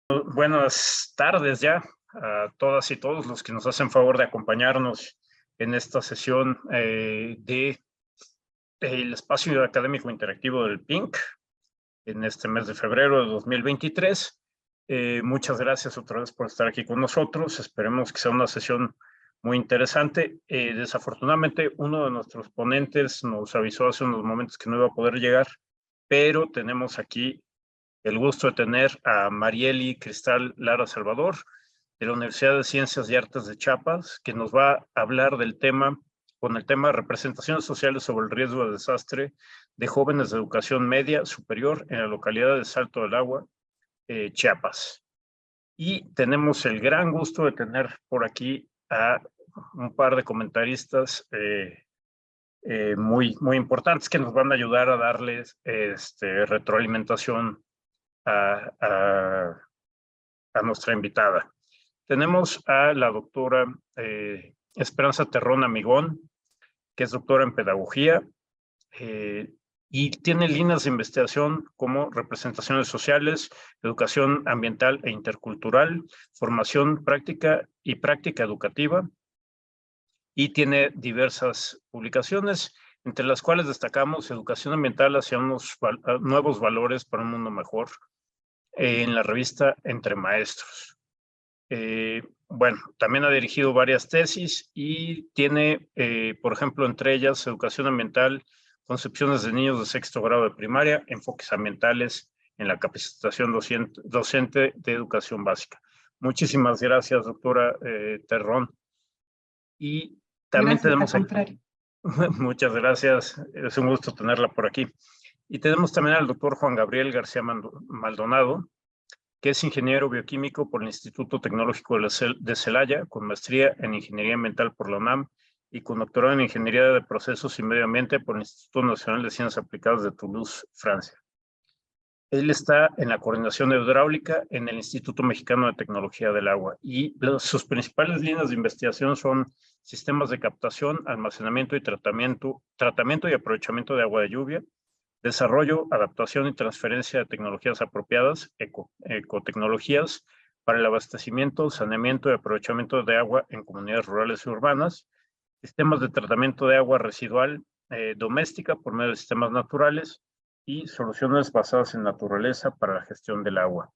Buenas tardes ya a todas y todos los que nos hacen favor de acompañarnos en esta sesión del espacio académico interactivo del PINC en este mes de febrero de 2023. Muchas gracias otra vez por estar aquí con nosotros. Esperemos que sea una sesión muy interesante. Desafortunadamente, uno de nuestros ponentes nos avisó hace unos momentos que no iba a poder llegar, pero tenemos aquí el gusto de tener a Marieli Cristal Lara Salvador, de la Universidad de Ciencias y Artes de Chiapas, que nos va a hablar del tema, con el tema Representaciones sociales sobre el riesgo de desastre de jóvenes de educación media superior en la localidad de Salto del Agua, Chiapas. Y tenemos el gran gusto de tener por aquí a un par de comentaristas muy importantes que nos van a ayudar a darles retroalimentación a nuestra invitada. Tenemos a la doctora Esperanza Terrón Amigón, que es doctora en pedagogía y tiene líneas de investigación como representaciones sociales, educación ambiental e intercultural, formación práctica y práctica educativa, y tiene diversas publicaciones, entre las cuales destacamos Educación ambiental hacia unos nuevos valores para un mundo mejor, en la revista Entre Maestros. Bueno, también ha dirigido varias tesis y tiene, por ejemplo, entre ellas Educación ambiental, concepciones de niños de sexto grado de primaria, enfoques ambientales en la capacitación docente de educación básica. Muchísimas gracias, doctora Terrón. Y también gracias, tenemos aquí, muchas gracias, es un gusto tenerla por aquí. Y tenemos también al doctor Juan Gabriel García Maldonado, que es ingeniero bioquímico por el Instituto Tecnológico de Celaya, con maestría en Ingeniería Ambiental por la UNAM y con doctorado en Ingeniería de Procesos y Medio Ambiente por el Instituto Nacional de Ciencias Aplicadas de Toulouse, Francia. Él está en la coordinación de hidráulica en el Instituto Mexicano de Tecnología del Agua y sus principales líneas de investigación son sistemas de captación, almacenamiento y tratamiento y aprovechamiento de agua de lluvia, desarrollo, adaptación y transferencia de tecnologías apropiadas, ecotecnologías, para el abastecimiento, saneamiento y aprovechamiento de agua en comunidades rurales y urbanas, sistemas de tratamiento de agua residual doméstica por medio de sistemas naturales y soluciones basadas en naturaleza para la gestión del agua.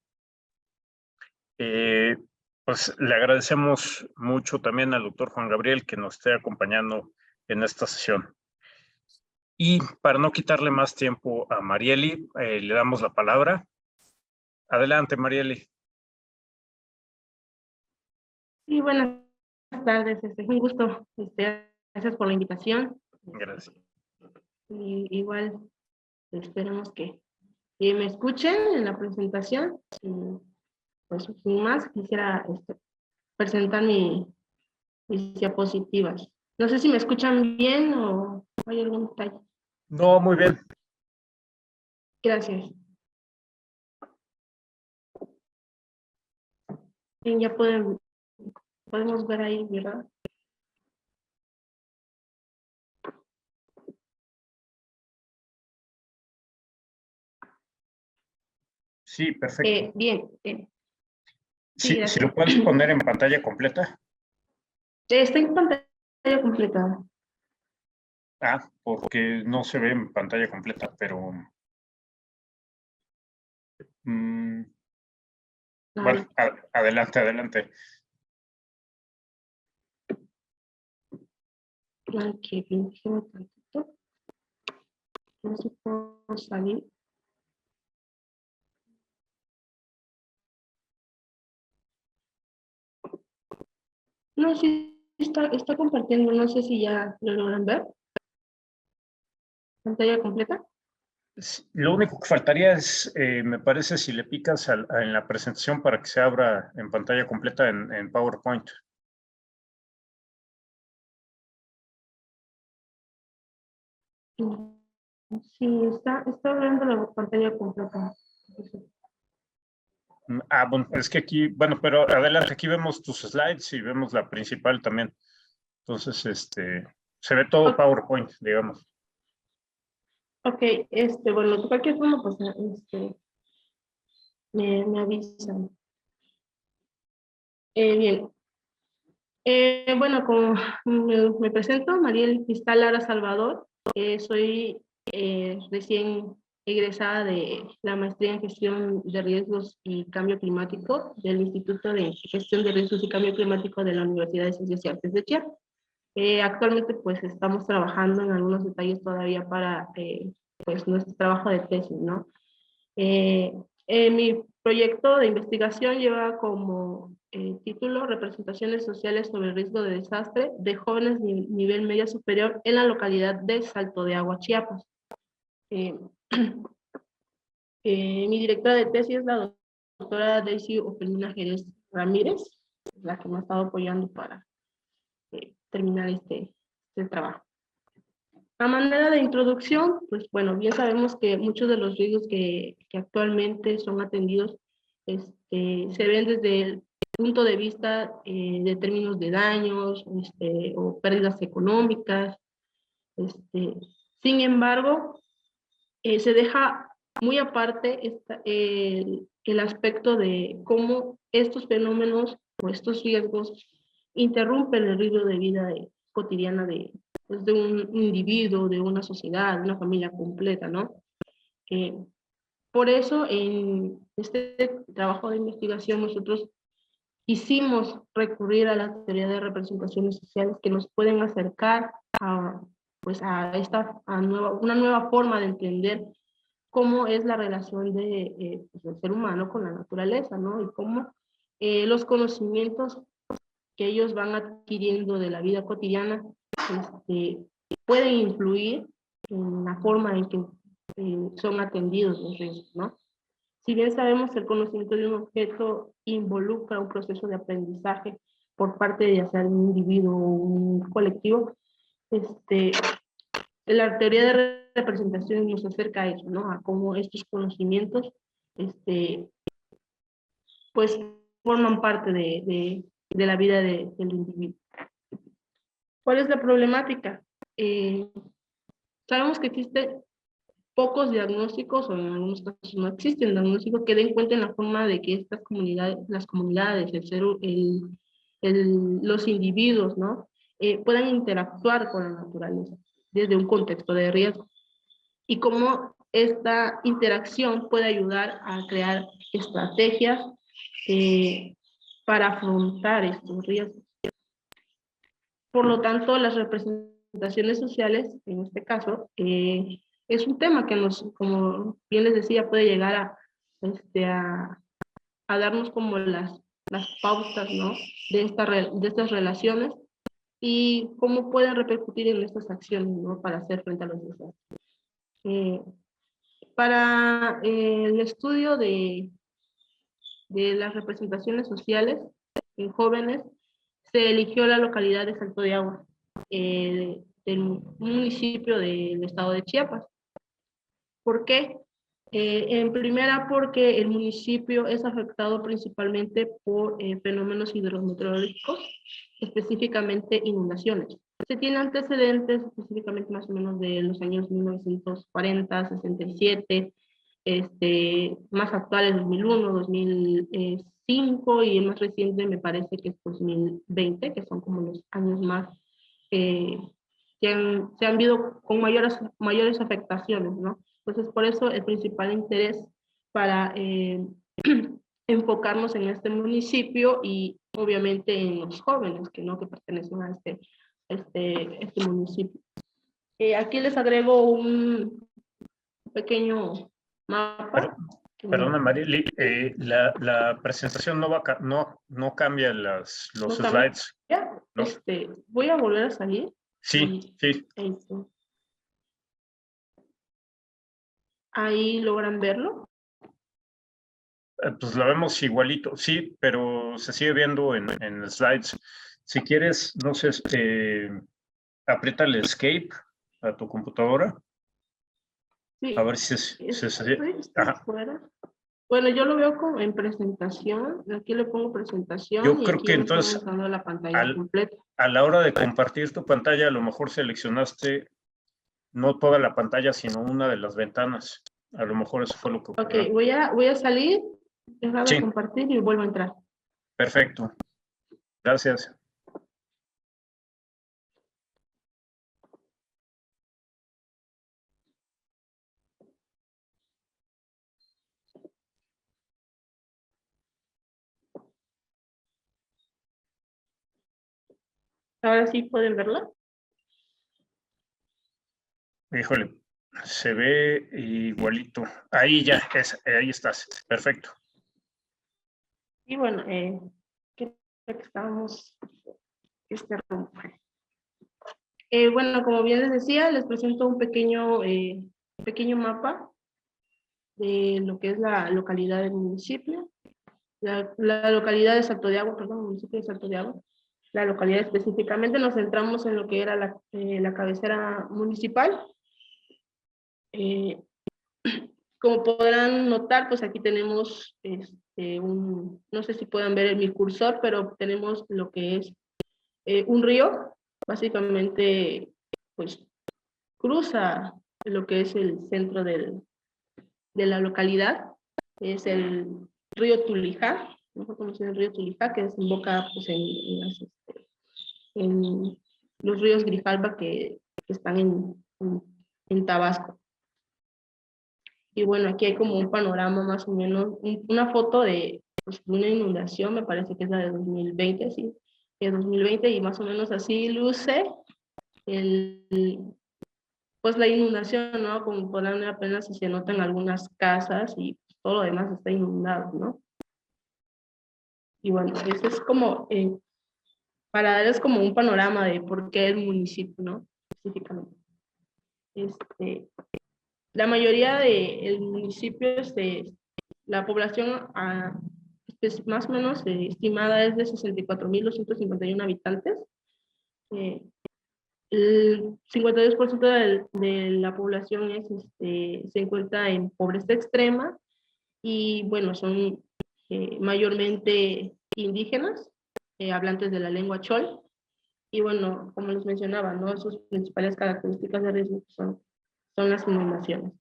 Pues le agradecemos mucho también al doctor Juan Gabriel que nos esté acompañando en esta sesión. Y para no quitarle más tiempo a Marieli, le damos la palabra. Adelante, Marieli. Sí, buenas tardes, un gusto. Gracias por la invitación. Gracias. Y igual esperemos que me escuchen en la presentación. Y, pues sin más, quisiera presentar mis diapositivas. No sé si me escuchan bien o hay algún detalle. No, muy bien. Gracias. Bien, ya podemos ver ahí, ¿verdad? Sí, perfecto. Bien. Sí, si lo puedes poner en pantalla completa. Está en pantalla completa. Ah, porque no se ve en pantalla completa, pero... bueno, adelante. Aquí, fíjame tantito. No sé si puedo salir. No, sí, está compartiendo. No sé si ya lo logran ver. ¿Pantalla completa? Lo único que faltaría es, me parece, si le picas en la presentación para que se abra en pantalla completa en PowerPoint. Sí, está abriendo la pantalla completa. Ah, bueno, es que aquí, bueno, pero adelante, aquí vemos tus slides y vemos la principal también. Entonces, se ve todo PowerPoint, digamos. Ok, bueno, de cualquier forma, pues, me avisan. Bien. Bueno, como me presento, Mariel Cristal Lara Salvador. Soy recién egresada de la maestría en gestión de riesgos y cambio climático del Instituto de Gestión de Riesgos y Cambio Climático de la Universidad de Ciencias y Artes de Chiapas. Actualmente pues estamos trabajando en algunos detalles todavía para pues nuestro trabajo de tesis, ¿no? Mi proyecto de investigación lleva como título Representaciones sociales sobre el riesgo de desastre de jóvenes nivel media superior en la localidad de Salto de Agua, Chiapas. Eh, mi directora de tesis es la doctora Daisy Ofelina Jerez Ramírez, la que me ha estado apoyando para terminar este trabajo. A manera de introducción, pues bueno, bien sabemos que muchos de los riesgos que actualmente son atendidos se ven desde el punto de vista de términos de daños o pérdidas económicas. Sin embargo, se deja muy aparte el aspecto de cómo estos fenómenos o estos riesgos interrumpen el ritmo de vida cotidiana de un individuo, de una sociedad, de una familia completa, ¿no? Por eso, en este trabajo de investigación, nosotros quisimos recurrir a la teoría de representaciones sociales que nos pueden acercar a, pues una nueva forma de entender cómo es la relación pues, del ser humano con la naturaleza, ¿no? Y cómo los conocimientos que ellos van adquiriendo de la vida cotidiana pueden influir en la forma en que son atendidos los riesgos, ¿no? Si bien sabemos que el conocimiento de un objeto involucra un proceso de aprendizaje por parte de ya sea un individuo o un colectivo, la teoría de representación nos acerca a eso, ¿no? A cómo estos conocimientos, pues, forman parte de la vida del individuo. ¿Cuál es la problemática? Sabemos que existen pocos diagnósticos, o en algunos casos no existen diagnósticos que den cuenta en la forma de que estas comunidades, las comunidades, los individuos, ¿no? Puedan interactuar con la naturaleza desde un contexto de riesgo. Y cómo esta interacción puede ayudar a crear estrategias para afrontar estos riesgos. Por lo tanto, las representaciones sociales, en este caso, es un tema que como bien les decía, puede llegar a darnos como las pautas, ¿no? de estas relaciones y cómo pueden repercutir en estas acciones, ¿no? Para hacer frente a los desastres. Para el estudio de las representaciones sociales en jóvenes, se eligió la localidad de Salto de Agua, del municipio del estado de Chiapas. ¿Por qué? En primera, porque el municipio es afectado principalmente por fenómenos hidrometeorológicos, específicamente inundaciones. Se tiene antecedentes específicamente más o menos de los años 1940, 67, más actuales 2001, 2005 y el más reciente me parece que es 2020, que son como los años más se han visto con mayores afectaciones, ¿no? Entonces, por eso el principal interés para enfocarnos en este municipio y obviamente en los jóvenes que pertenecen a este municipio. Aquí les agrego un pequeño mapa. Perdona, Marily, la presentación no cambia los slides. ¿No? Voy a volver a salir. Sí, sí. Ahí logran verlo. Pues lo vemos igualito, sí, pero se sigue viendo en slides. Si quieres, no sé, aprieta el escape a tu computadora. Sí. A ver si fuera. Bueno, yo lo veo en presentación. Aquí le pongo presentación. Yo creo que entonces la pantalla completa. A la hora de compartir tu pantalla, a lo mejor seleccionaste no toda la pantalla, sino una de las ventanas. A lo mejor eso fue lo que ocurrió. Ok, voy a salir, dejar de compartir y vuelvo a entrar. Perfecto. Gracias. Ahora sí pueden verla. Híjole, se ve igualito. Ahí ya, ahí estás. Perfecto. Y bueno, creo que estábamos. Bueno, como bien les decía, les presento un pequeño mapa de lo que es la localidad del municipio. La localidad de Salto de Agua, perdón, municipio de Salto de Agua. La localidad específicamente nos centramos en lo que era la cabecera municipal. Como podrán notar, pues aquí tenemos no sé si puedan ver mi cursor, pero tenemos lo que es un río, básicamente, pues cruza lo que es el centro de la localidad, es el río Tulijá, nosotros conocemos el río Tulijá, que desemboca pues, en los ríos Grijalba que están en Tabasco. Y bueno, aquí hay como un panorama más o menos, una foto de pues, una inundación, me parece que es la de 2020, sí, de 2020, y más o menos así luce pues la inundación, ¿no? Como podrán ver apenas si se notan algunas casas y todo lo demás está inundado, ¿no? Y bueno, eso es como, para darles como un panorama de por qué el municipio, ¿no? Específicamente. La mayoría del municipio, la población más o menos estimada es de 64.251 habitantes. El 52% de la población se encuentra en pobreza extrema y bueno, son mayormente indígenas, hablantes de la lengua chol. Y bueno, como les mencionaba, ¿no? Sus principales características de riesgo son las inundaciones.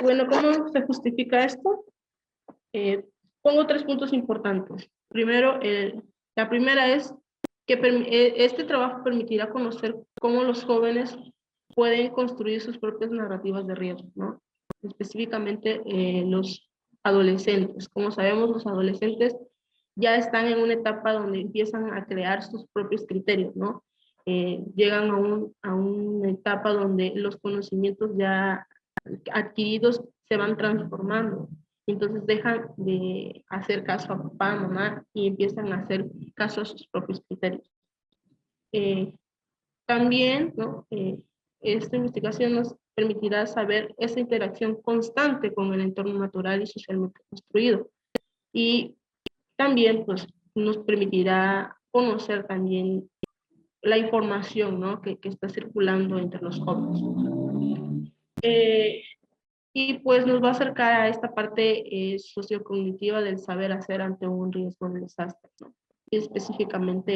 Bueno, ¿cómo se justifica esto? Pongo 3 puntos importantes. Primero, la primera es que este trabajo permitirá conocer cómo los jóvenes pueden construir sus propias narrativas de riesgo, ¿no? Específicamente los adolescentes. Como sabemos, los adolescentes ya están en una etapa donde empiezan a crear sus propios criterios, ¿no? Llegan a una etapa donde los conocimientos ya adquiridos se van transformando. Entonces dejan de hacer caso a papá, mamá y empiezan a hacer caso a sus propios criterios. También, ¿no? Esta investigación nos permitirá saber esa interacción constante con el entorno natural y socialmente construido. Y también, pues, nos permitirá conocer también la información, ¿no? que está circulando entre los jóvenes. Y pues nos va a acercar a esta parte sociocognitiva del saber hacer ante un riesgo de desastre, ¿no? Y específicamente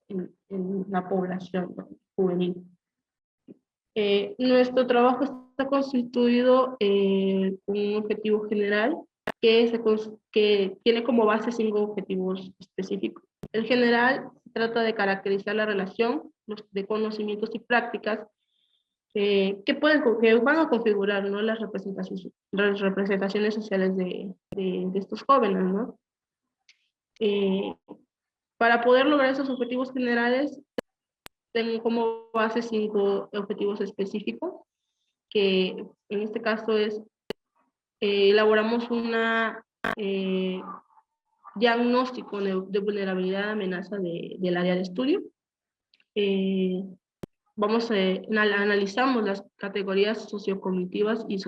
en la población, ¿no? Juvenil. Nuestro trabajo está constituido con un objetivo general que tiene como base 5 objetivos específicos. El general trata de caracterizar la relación de conocimientos y prácticas que van a configurar, ¿no? las representaciones sociales de estos jóvenes, ¿no? Para poder lograr esos objetivos generales, tengo como base 5 objetivos específicos, que en este caso es, elaboramos una diagnóstico de vulnerabilidad, amenaza del área de estudio. Analizamos las categorías sociocognitivas y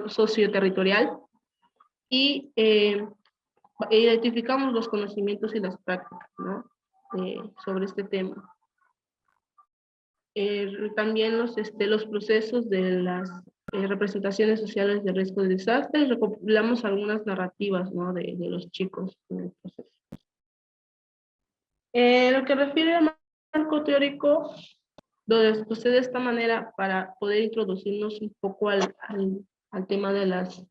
socioterritorial y identificamos los conocimientos y las prácticas, ¿no? Sobre este tema. También los procesos de las representaciones sociales de riesgo de desastre, recopilamos algunas narrativas, ¿no? de los chicos en el proceso. Lo que refiere al marco teórico, lo procede de esta manera para poder introducirnos un poco al tema de las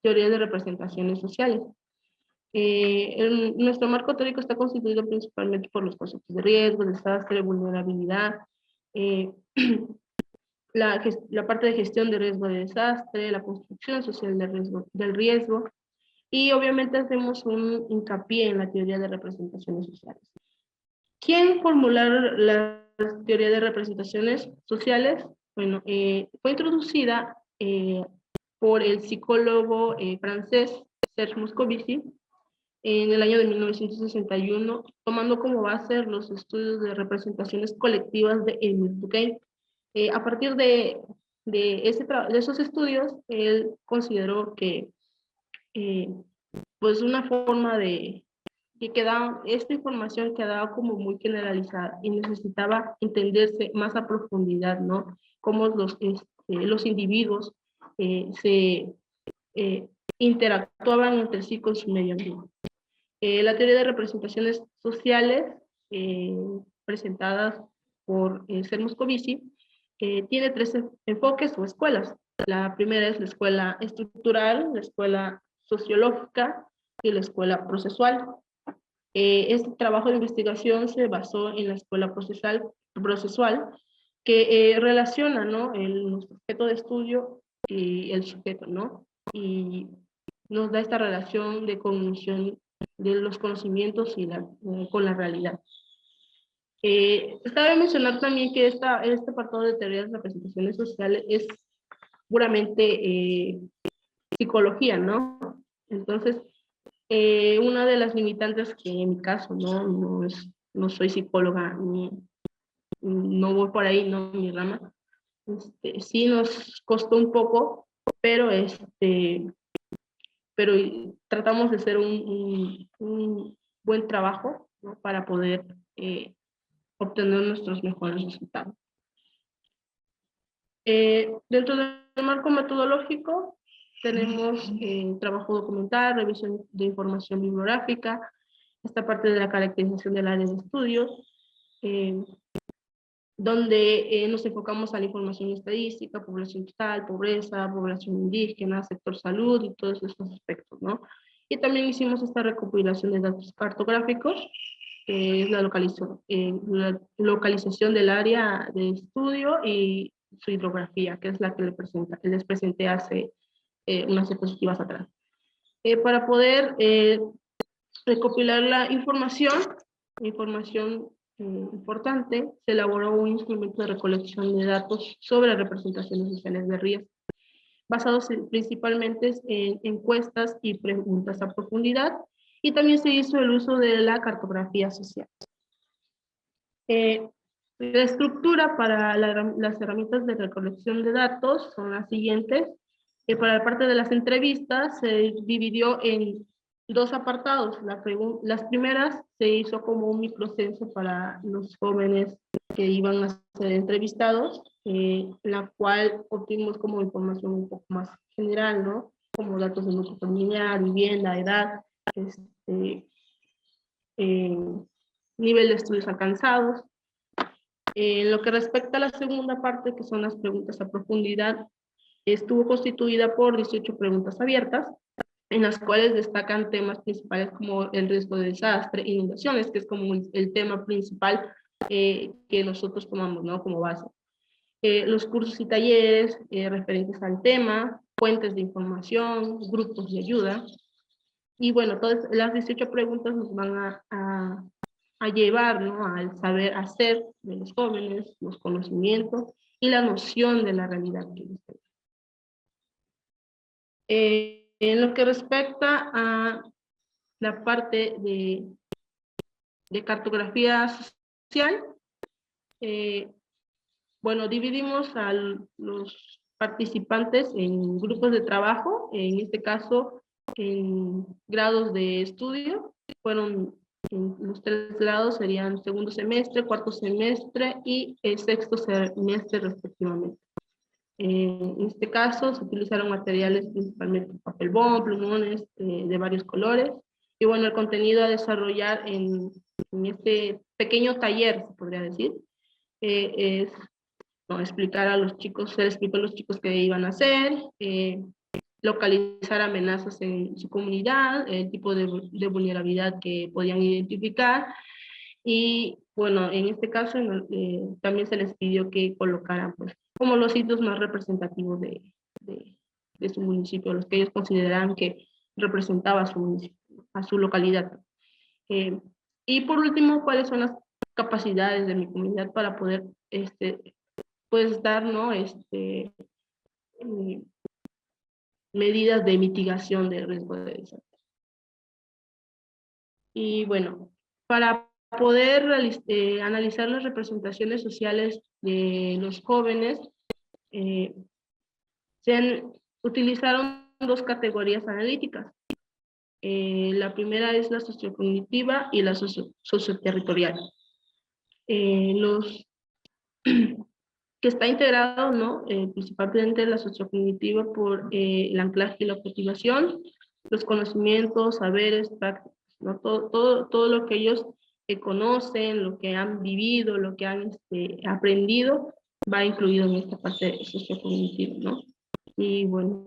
teorías de representaciones sociales. Nuestro marco teórico está constituido principalmente por los conceptos de riesgo, desastre, vulnerabilidad, eh, la parte de gestión de riesgo de desastre, la construcción social del riesgo, y obviamente hacemos un hincapié en la teoría de representaciones sociales. ¿Quién formularon la teoría de representaciones sociales? Bueno, fue introducida por el psicólogo francés Serge Moscovici en el año de 1961, tomando como base los estudios de representaciones colectivas de Émile Durkheim. A partir de esos estudios, él consideró que pues una forma de que esta información quedaba como muy generalizada y necesitaba entenderse más a profundidad, ¿no? Cómo los individuos se interactuaban entre sí con su medio ambiente. La teoría de representaciones sociales presentadas por Serge Moscovici tiene tres enfoques o escuelas. La primera es la escuela estructural, la escuela sociológica y la escuela procesual. Este trabajo de investigación se basó en la escuela procesual que relaciona, ¿no?, nuestro objeto de estudio y el sujeto, ¿no? Y nos da esta relación de cognición de los conocimientos con la realidad. Cabe mencionar también que este apartado de teorías de representaciones sociales es puramente psicología, ¿no? Entonces, una de las limitantes que en mi caso no soy psicóloga, no voy por ahí, no mi rama, sí nos costó un poco, pero pero tratamos de hacer un buen trabajo, ¿no?, para poder obtener nuestros mejores resultados. Dentro del marco metodológico tenemos trabajo documental, revisión de información bibliográfica, esta parte de la caracterización del área de estudios, donde nos enfocamos a la información estadística, población total, pobreza, población indígena, sector salud y todos estos aspectos, ¿no? Y también hicimos esta recopilación de datos cartográficos, que es la localización del área de estudio y su hidrografía, que es la que les presenté hace unas diapositivas atrás. Para poder recopilar la información importante, se elaboró un instrumento de recolección de datos sobre representaciones sociales de riesgo, basados principalmente en encuestas y preguntas a profundidad, y también se hizo el uso de la cartografía social. La estructura para las herramientas de recolección de datos son las siguientes. Para la parte de las entrevistas se dividió en dos apartados. Las primeras se hizo como un microcenso para los jóvenes que iban a ser entrevistados, la cual obtuvimos como información un poco más general, ¿no? Como datos de núcleo familiar, vivienda, edad, nivel de estudios alcanzados. En lo que respecta a la segunda parte, que son las preguntas a profundidad, estuvo constituida por 18 preguntas abiertas, en las cuales destacan temas principales como el riesgo de desastre, inundaciones, que es como el tema principal que nosotros tomamos, ¿no?, como base. Los cursos y talleres referentes al tema, fuentes de información, grupos de ayuda. Y bueno, todas las 18 preguntas nos van a llevar, ¿no?, al saber hacer de los jóvenes, los conocimientos y la noción de la realidad que ellos tienen. En lo que respecta a la parte de cartografía social, bueno, dividimos a los participantes en grupos de trabajo, en este caso en grados de estudio. Fueron los 3 grados, serían segundo semestre, cuarto semestre y el sexto semestre respectivamente. En este caso se utilizaron materiales principalmente papel bond, plumones de varios colores, y bueno, el contenido a desarrollar en este pequeño taller, se podría decir, es explicar a los chicos, se les explicó a los chicos qué iban a hacer, localizar amenazas en su comunidad, el tipo de vulnerabilidad que podían identificar. Y bueno, en este caso también se les pidió que colocaran pues, como los sitios más representativos de su municipio, los que ellos consideraran que representaba a su municipio, a su localidad. Y por último, ¿cuáles son las capacidades de mi comunidad para poder pues dar, ¿no? Medidas de mitigación del riesgo de desastre. Y bueno, para poder analizar las representaciones sociales de los jóvenes, utilizaron dos categorías analíticas. La primera es la sociocognitiva y la socioterritorial. Que está integrado, ¿no? Principalmente la sociocognitiva por el anclaje y la motivación, los conocimientos, saberes, prácticas, ¿no? Todo lo que ellos conocen, lo que han vivido, lo que han aprendido, va incluido en esta parte sociocognitiva, ¿no? Y bueno,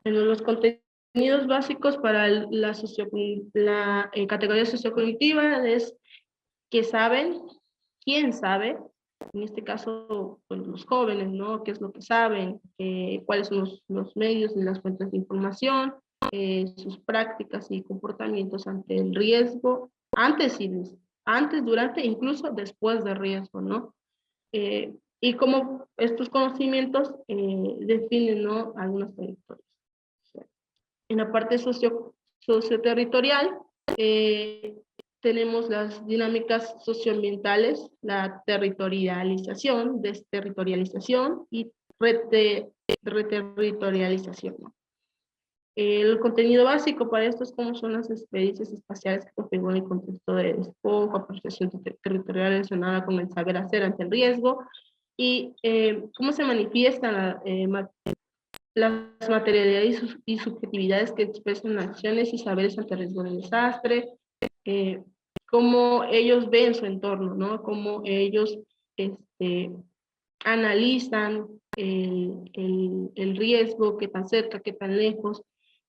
los contenidos básicos para la categoría sociocognitiva es que saben, quién sabe, en este caso pues, los jóvenes, ¿no? ¿Qué es lo que saben? ¿Cuáles son los medios y las fuentes de información? Sus prácticas y comportamientos ante el riesgo, antes, durante, incluso después del riesgo, ¿no? Y cómo estos conocimientos definen, ¿no? Algunas trayectorias. En la parte socioterritorial, tenemos las dinámicas socioambientales, la territorialización, desterritorialización y reterritorialización, ¿no? El contenido básico para esto es cómo son las experiencias espaciales que configuran el contexto de despojo, apreciación territorial relacionada con el saber hacer ante el riesgo y cómo se manifiestan las materialidades y subjetividades que expresan acciones y saberes ante el riesgo de desastre, cómo ellos ven su entorno, ¿no? Cómo ellos analizan el riesgo, qué tan cerca, qué tan lejos,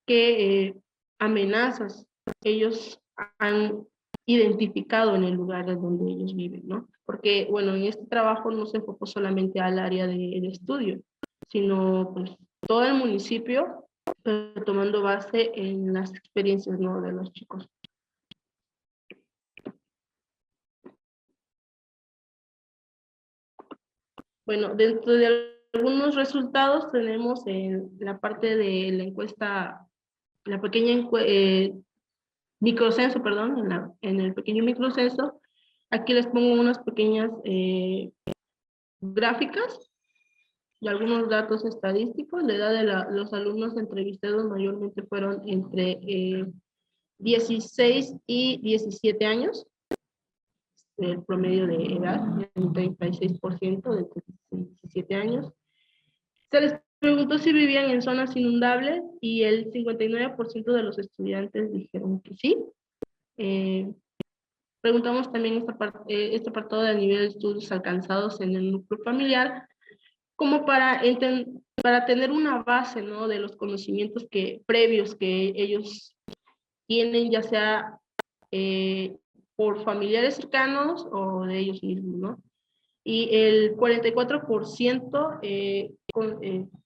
qué amenazas ellos han identificado en el lugar donde ellos viven, ¿no? Porque, bueno, en este trabajo no se enfocó solamente al área de estudio, sino pues todo el municipio, tomando base en las experiencias, ¿no? De los chicos. Bueno, dentro de algunos resultados tenemos en la parte de la encuesta, la pequeña microcenso, perdón, en el pequeño microcenso. Aquí les pongo unas pequeñas gráficas y algunos datos estadísticos. La edad de los alumnos entrevistados mayormente fueron entre 16 y 17 años. El promedio de edad, el 36% de 17 años. Se les preguntó si vivían en zonas inundables y el 59% de los estudiantes dijeron que sí. Preguntamos también este apartado del nivel de estudios alcanzados en el núcleo familiar, como para tener una base, ¿no? De los conocimientos previos que ellos tienen, ya sea por familiares cercanos o de ellos mismos, ¿no? Y el 44%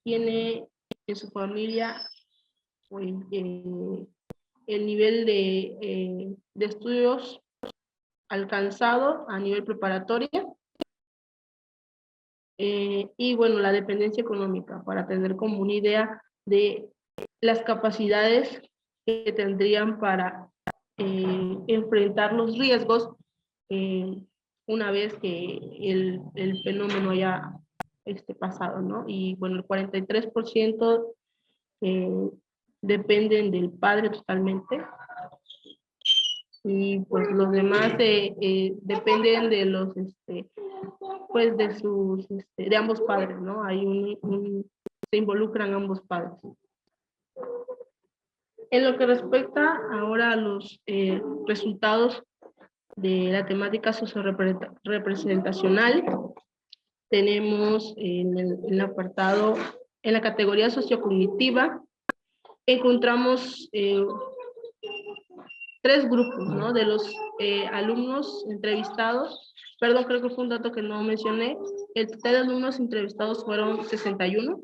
tiene en su familia el nivel de estudios alcanzado a nivel preparatoria, y bueno, la dependencia económica, para tener como una idea de las capacidades que tendrían para enfrentar los riesgos una vez que el fenómeno haya pasado, ¿no? Y bueno, el 43% dependen del padre totalmente, y pues los demás dependen de los, pues de sus, de ambos padres, ¿no? Hay se involucran ambos padres. En lo que respecta ahora a los resultados de la temática sociorepresentacional. Tenemos en el apartado, en la categoría sociocognitiva, encontramos 3 grupos, ¿no? De los alumnos entrevistados, perdón, creo que fue un dato que no mencioné, el total de alumnos entrevistados fueron 61,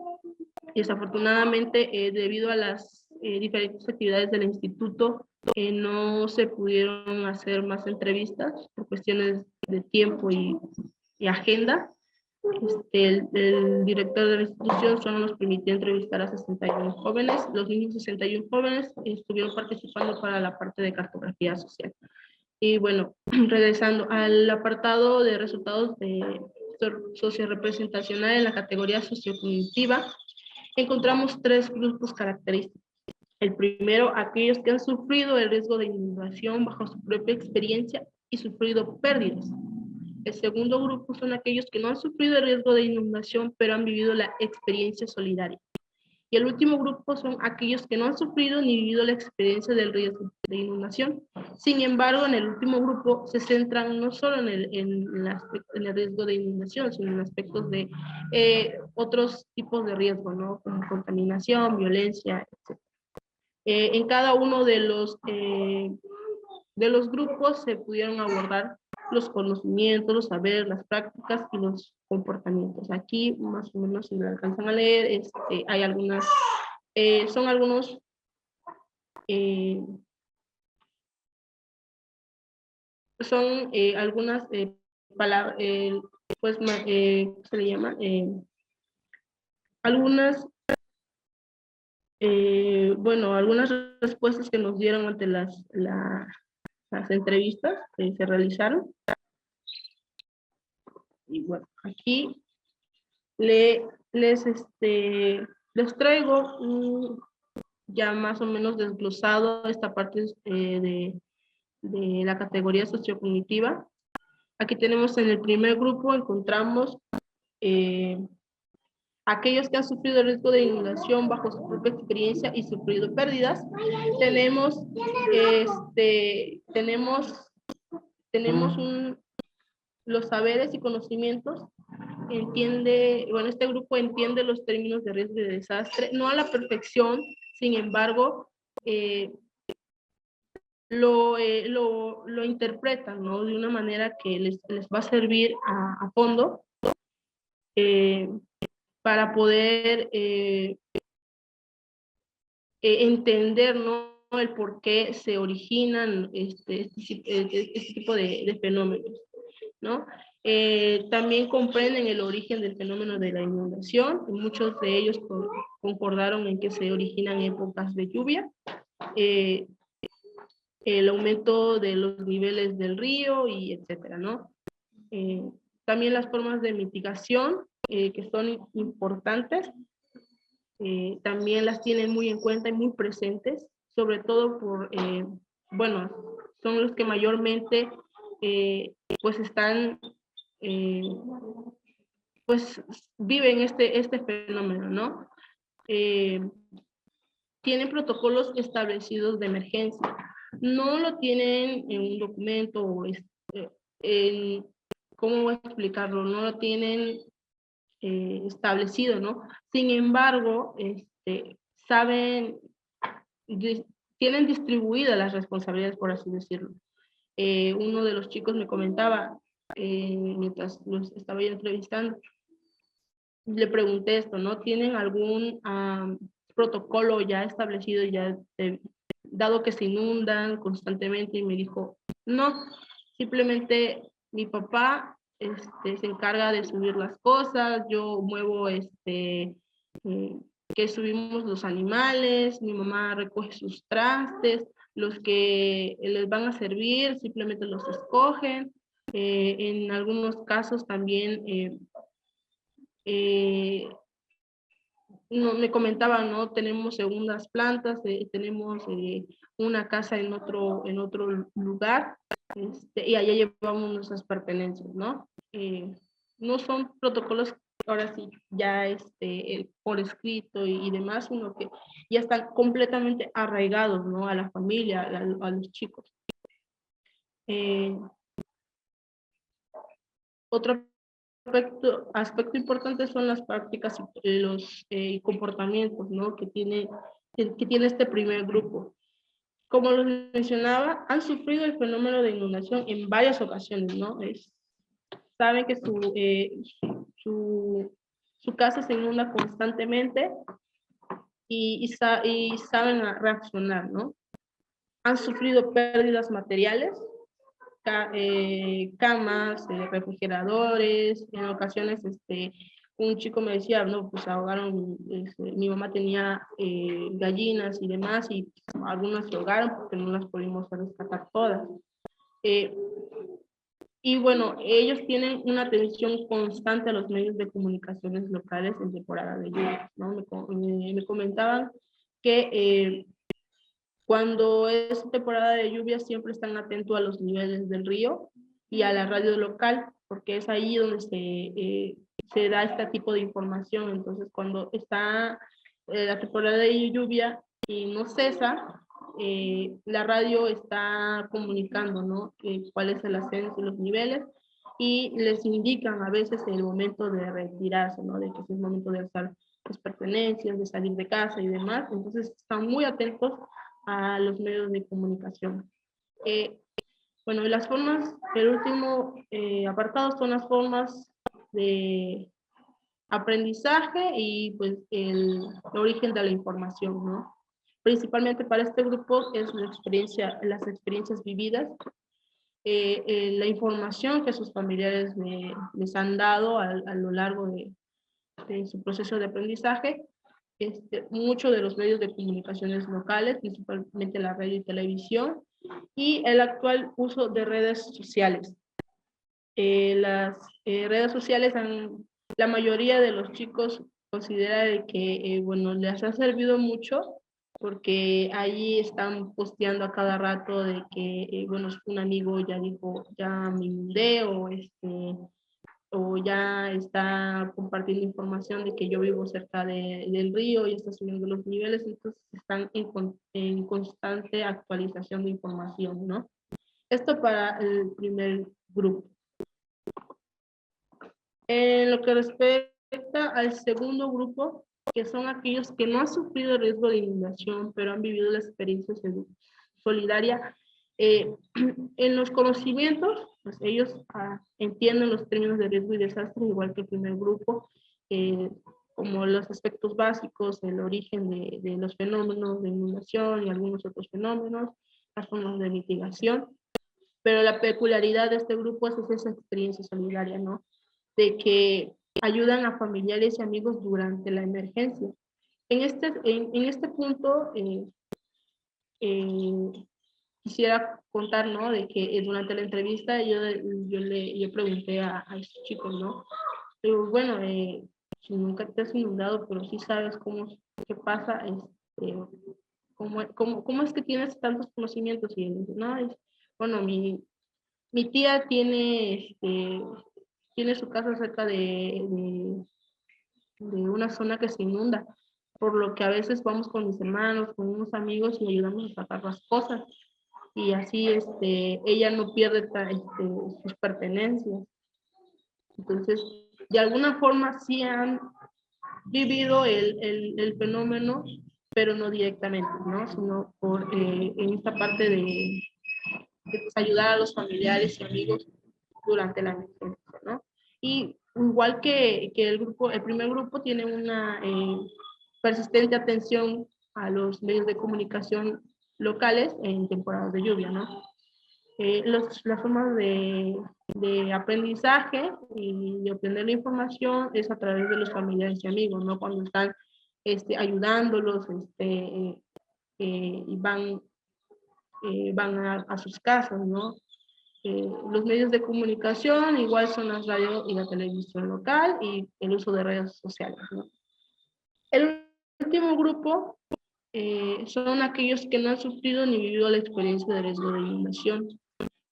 y desafortunadamente debido a las diferentes actividades del instituto, no se pudieron hacer más entrevistas por cuestiones de tiempo y agenda. El director de la institución solo nos permitió entrevistar a 61 jóvenes. Los mismos 61 jóvenes estuvieron participando para la parte de cartografía social. Y bueno, regresando al apartado de resultados de sociorepresentacional en la categoría sociocognitiva, encontramos 3 grupos característicos. El primero, aquellos que han sufrido el riesgo de inundación bajo su propia experiencia y sufrido pérdidas. El segundo grupo son aquellos que no han sufrido el riesgo de inundación, pero han vivido la experiencia solidaria. Y el último grupo son aquellos que no han sufrido ni vivido la experiencia del riesgo de inundación. Sin embargo, en el último grupo se centran no solo en el riesgo de inundación, sino en aspectos de otros tipos de riesgo, ¿no? Como contaminación, violencia, etc. En cada uno de los grupos se pudieron abordar los conocimientos, los saberes, las prácticas y los comportamientos. Aquí, más o menos, si lo alcanzan a leer, hay algunas, son algunos, algunas palabras, pues, ¿qué se le llama? Algunas, bueno, algunas respuestas que nos dieron ante las entrevistas que se realizaron. Y bueno, aquí les traigo ya más o menos desglosado esta parte de la categoría sociocognitiva. Aquí tenemos en el primer grupo, encontramos aquellos que han sufrido el riesgo de inundación bajo su propia experiencia y sufrido pérdidas. Tenemos los saberes y conocimientos. Este grupo entiende los términos de riesgo y de desastre, no a la perfección, sin embargo, lo interpretan, ¿no? De una manera que les va a servir a fondo para poder entender, ¿no? El por qué se originan este tipo de fenómenos, ¿no? También comprenden el origen del fenómeno de la inundación. Muchos de ellos concordaron en que se originan épocas de lluvia, el aumento de los niveles del río y etcétera, ¿no? También las formas de mitigación que son importantes, también las tienen muy en cuenta y muy presentes, sobre todo bueno, son los que mayormente pues están pues viven este fenómeno, ¿no? Tienen protocolos establecidos de emergencia. No lo tienen en un documento o ¿cómo voy a explicarlo? No lo tienen establecido, ¿no? Sin embargo, saben, tienen distribuidas las responsabilidades, por así decirlo. Uno de los chicos me comentaba, mientras los estaba yo entrevistando, le pregunté esto, ¿no? ¿Tienen algún protocolo ya establecido, ya dado que se inundan constantemente? Y me dijo, no, simplemente mi papá se encarga de subir las cosas, yo muevo que subimos los animales, mi mamá recoge sus trastes, los que les van a servir simplemente los escogen. En algunos casos también no, me comentaban, ¿no? Tenemos segundas plantas, tenemos una casa en otro lugar, y allá llevamos nuestras pertenencias, ¿no? No son protocolos, ahora sí, ya por escrito y demás, sino que ya están completamente arraigados, ¿no? A la familia, a los chicos. Otro aspecto importante son las prácticas y los comportamientos, ¿no? que tiene este primer grupo. Como lo mencionaba, han sufrido el fenómeno de inundación en varias ocasiones, ¿no? Saben que su casa se inunda constantemente y saben reaccionar, ¿no? Han sufrido pérdidas materiales, camas, refrigeradores, en ocasiones un chico me decía, no, pues ahogaron, mi mamá tenía gallinas y demás, y algunas se ahogaron porque no las pudimos rescatar todas. Y bueno, ellos tienen una atención constante a los medios de comunicaciones locales en temporada de lluvias, ¿no? Me comentaban que cuando es temporada de lluvia siempre están atentos a los niveles del río y a la radio local, porque es ahí donde se da este tipo de información. Entonces, cuando está la temporada de lluvia y no cesa, la radio está comunicando, ¿no? Cuál es el ascenso y los niveles, y les indican a veces el momento de retirarse, ¿no? De que es el momento de alzar sus pertenencias, de salir de casa y demás. Entonces, están muy atentos a los medios de comunicación. Bueno, las formas, el último apartado son las formas de aprendizaje y pues el origen de la información, ¿no? Principalmente para este grupo es las experiencias vividas, la información que sus familiares les han dado a lo largo de su proceso de aprendizaje. Muchos de los medios de comunicaciones locales, principalmente la radio y televisión, y el actual uso de redes sociales. Las redes sociales, la mayoría de los chicos considera de que, bueno, les ha servido mucho porque ahí están posteando a cada rato de que, bueno, un amigo ya dijo, ya me inundé, o ya está compartiendo información de que yo vivo cerca del río y está subiendo los niveles, entonces están en constante actualización de información, ¿no? Esto para el primer grupo. En lo que respecta al segundo grupo, que son aquellos que no han sufrido riesgo de inundación, pero han vivido la experiencia solidaria, en los conocimientos, pues ellos entienden los términos de riesgo y desastre, igual que el primer grupo, como los aspectos básicos, el origen de los fenómenos de inundación y algunos otros fenómenos, las formas de mitigación. Pero la peculiaridad de este grupo es esa experiencia solidaria, ¿no? De que ayudan a familiares y amigos durante la emergencia. En este punto, quisiera contar, ¿no? De que durante la entrevista yo pregunté a estos chicos, ¿no? Pero bueno, si nunca te has inundado, pero sí sabes qué pasa, ¿cómo es que tienes tantos conocimientos? Y no, bueno, mi tía tiene su casa cerca de una zona que se inunda, por lo que a veces vamos con mis hermanos, con unos amigos y ayudamos a sacar las cosas. Y así ella no pierde sus pertenencias. Entonces, de alguna forma sí han vivido el fenómeno, pero no directamente, ¿no? Sino en esta parte de pues, ayudar a los familiares y amigos durante la emergencia, ¿no? Y igual que el primer grupo tiene una persistente atención a los medios de comunicación locales en temporadas de lluvia, ¿no? Las formas de aprendizaje y de obtener la información es a través de los familiares y amigos, ¿no? Cuando están ayudándolos y van a sus casas, ¿no? Los medios de comunicación igual son las radio y la televisión local y el uso de redes sociales, ¿no? El último grupo son aquellos que no han sufrido ni vivido la experiencia de riesgo de inundación.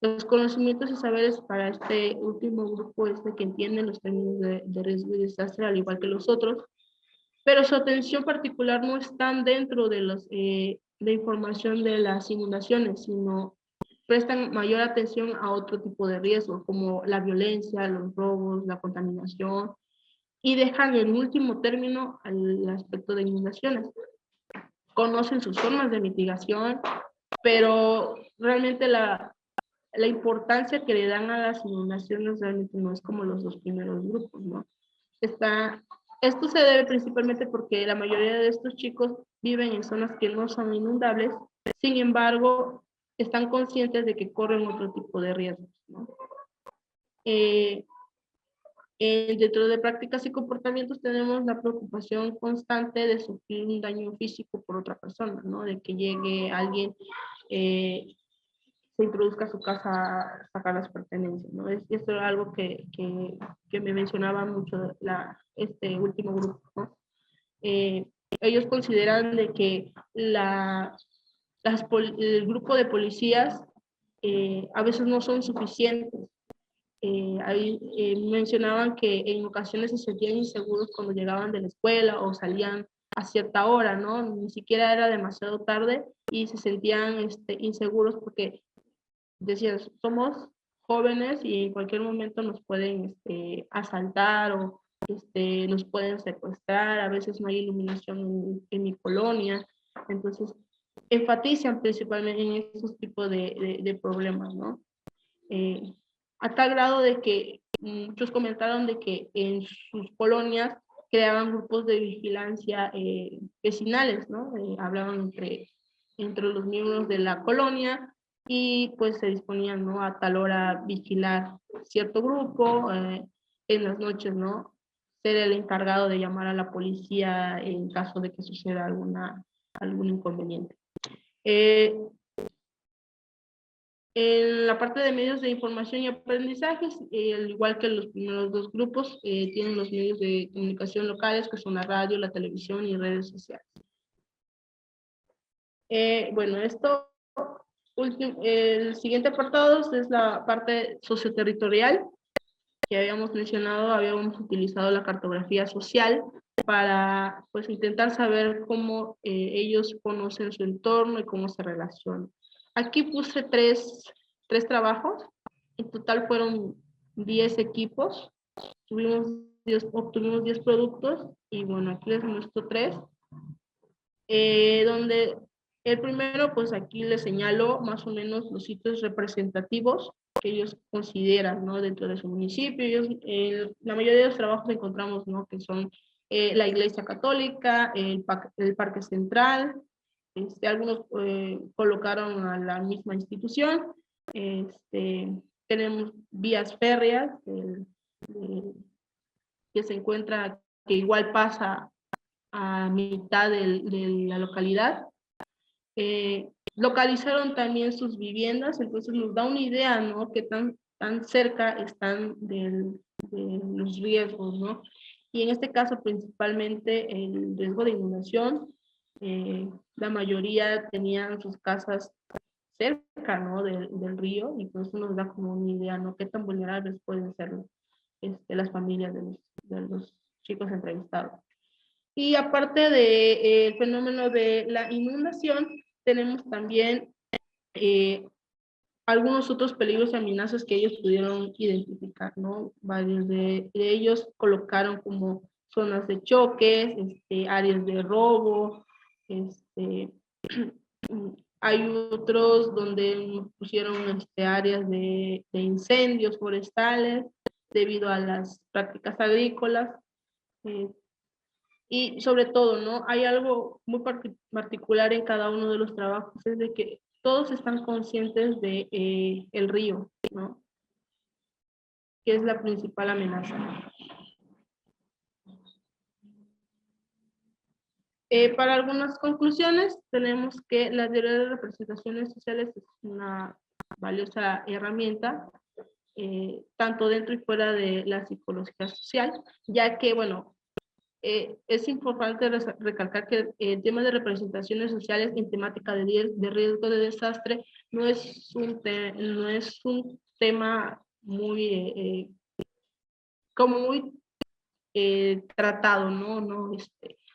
Los conocimientos y saberes para este último grupo es de que entienden los términos de riesgo y desastre al igual que los otros, pero su atención particular no está dentro de información de las inundaciones, sino prestan mayor atención a otro tipo de riesgos, como la violencia, los robos, la contaminación, y dejan en último término el aspecto de inundaciones. Conocen sus formas de mitigación, pero realmente la importancia que le dan a las inundaciones realmente no es como los dos primeros grupos, ¿no? Esto se debe principalmente porque la mayoría de estos chicos viven en zonas que no son inundables, sin embargo, están conscientes de que corren otro tipo de riesgos, ¿no? Dentro de prácticas y comportamientos tenemos la preocupación constante de sufrir un daño físico por otra persona, ¿no? De que llegue alguien, se introduzca a su casa a sacar las pertenencias, ¿no? Esto era algo que me mencionaba mucho este último grupo, ¿no? Ellos consideran de que el grupo de policías a veces no son suficientes. Ahí mencionaban que en ocasiones se sentían inseguros cuando llegaban de la escuela o salían a cierta hora, ¿no? Ni siquiera era demasiado tarde y se sentían inseguros porque decían, somos jóvenes y en cualquier momento nos pueden asaltar o nos pueden secuestrar, a veces no hay iluminación en mi colonia, entonces enfatizan principalmente en estos tipos de problemas, ¿no? A tal grado de que muchos comentaron de que en sus colonias creaban grupos de vigilancia vecinales, ¿no? Hablaban entre los miembros de la colonia y pues se disponían, ¿no? A tal hora vigilar cierto grupo, en las noches, ¿no? Ser el encargado de llamar a la policía en caso de que suceda algún inconveniente. En la parte de medios de información y aprendizajes, al igual que los primeros dos grupos, tienen los medios de comunicación locales, que son la radio, la televisión y redes sociales. Bueno, el siguiente apartado es la parte socioterritorial, que habíamos mencionado, habíamos utilizado la cartografía social para pues intentar saber cómo ellos conocen su entorno y cómo se relacionan. Aquí puse tres trabajos, en total fueron 10 equipos, obtuvimos 10 productos y bueno, aquí les muestro tres, donde el primero, pues aquí les señalo más o menos los sitios representativos que ellos consideran, ¿no? Dentro de su municipio. La mayoría de los trabajos encontramos, ¿no? Que son la Iglesia Católica, el Parque Central, algunos colocaron a la misma institución, tenemos vías férreas que se encuentra, que igual pasa a mitad de la localidad. Localizaron también sus viviendas, entonces nos da una idea, ¿no? Qué tan cerca están de los riesgos, ¿no? Y en este caso principalmente el riesgo de inundación, la mayoría tenían sus casas cerca, ¿no? del río, y por eso nos da como una idea, ¿no? Qué tan vulnerables pueden ser las familias de los chicos entrevistados. Y aparte del fenómeno de la inundación, tenemos también algunos otros peligros y amenazas que ellos pudieron identificar, ¿no? Varios de ellos colocaron como zonas de choques, áreas de robo, hay otros donde pusieron áreas de incendios forestales debido a las prácticas agrícolas. Y sobre todo, ¿no? Hay algo muy particular en cada uno de los trabajos, es de que todos están conscientes de el río, ¿no? Que es la principal amenaza. Para algunas conclusiones, tenemos que la teoría de representaciones sociales es una valiosa herramienta, tanto dentro y fuera de la psicología social, ya que, bueno, es importante recalcar que el tema de representaciones sociales en temática de riesgo de desastre no es un tema muy, como muy tratado, ¿no?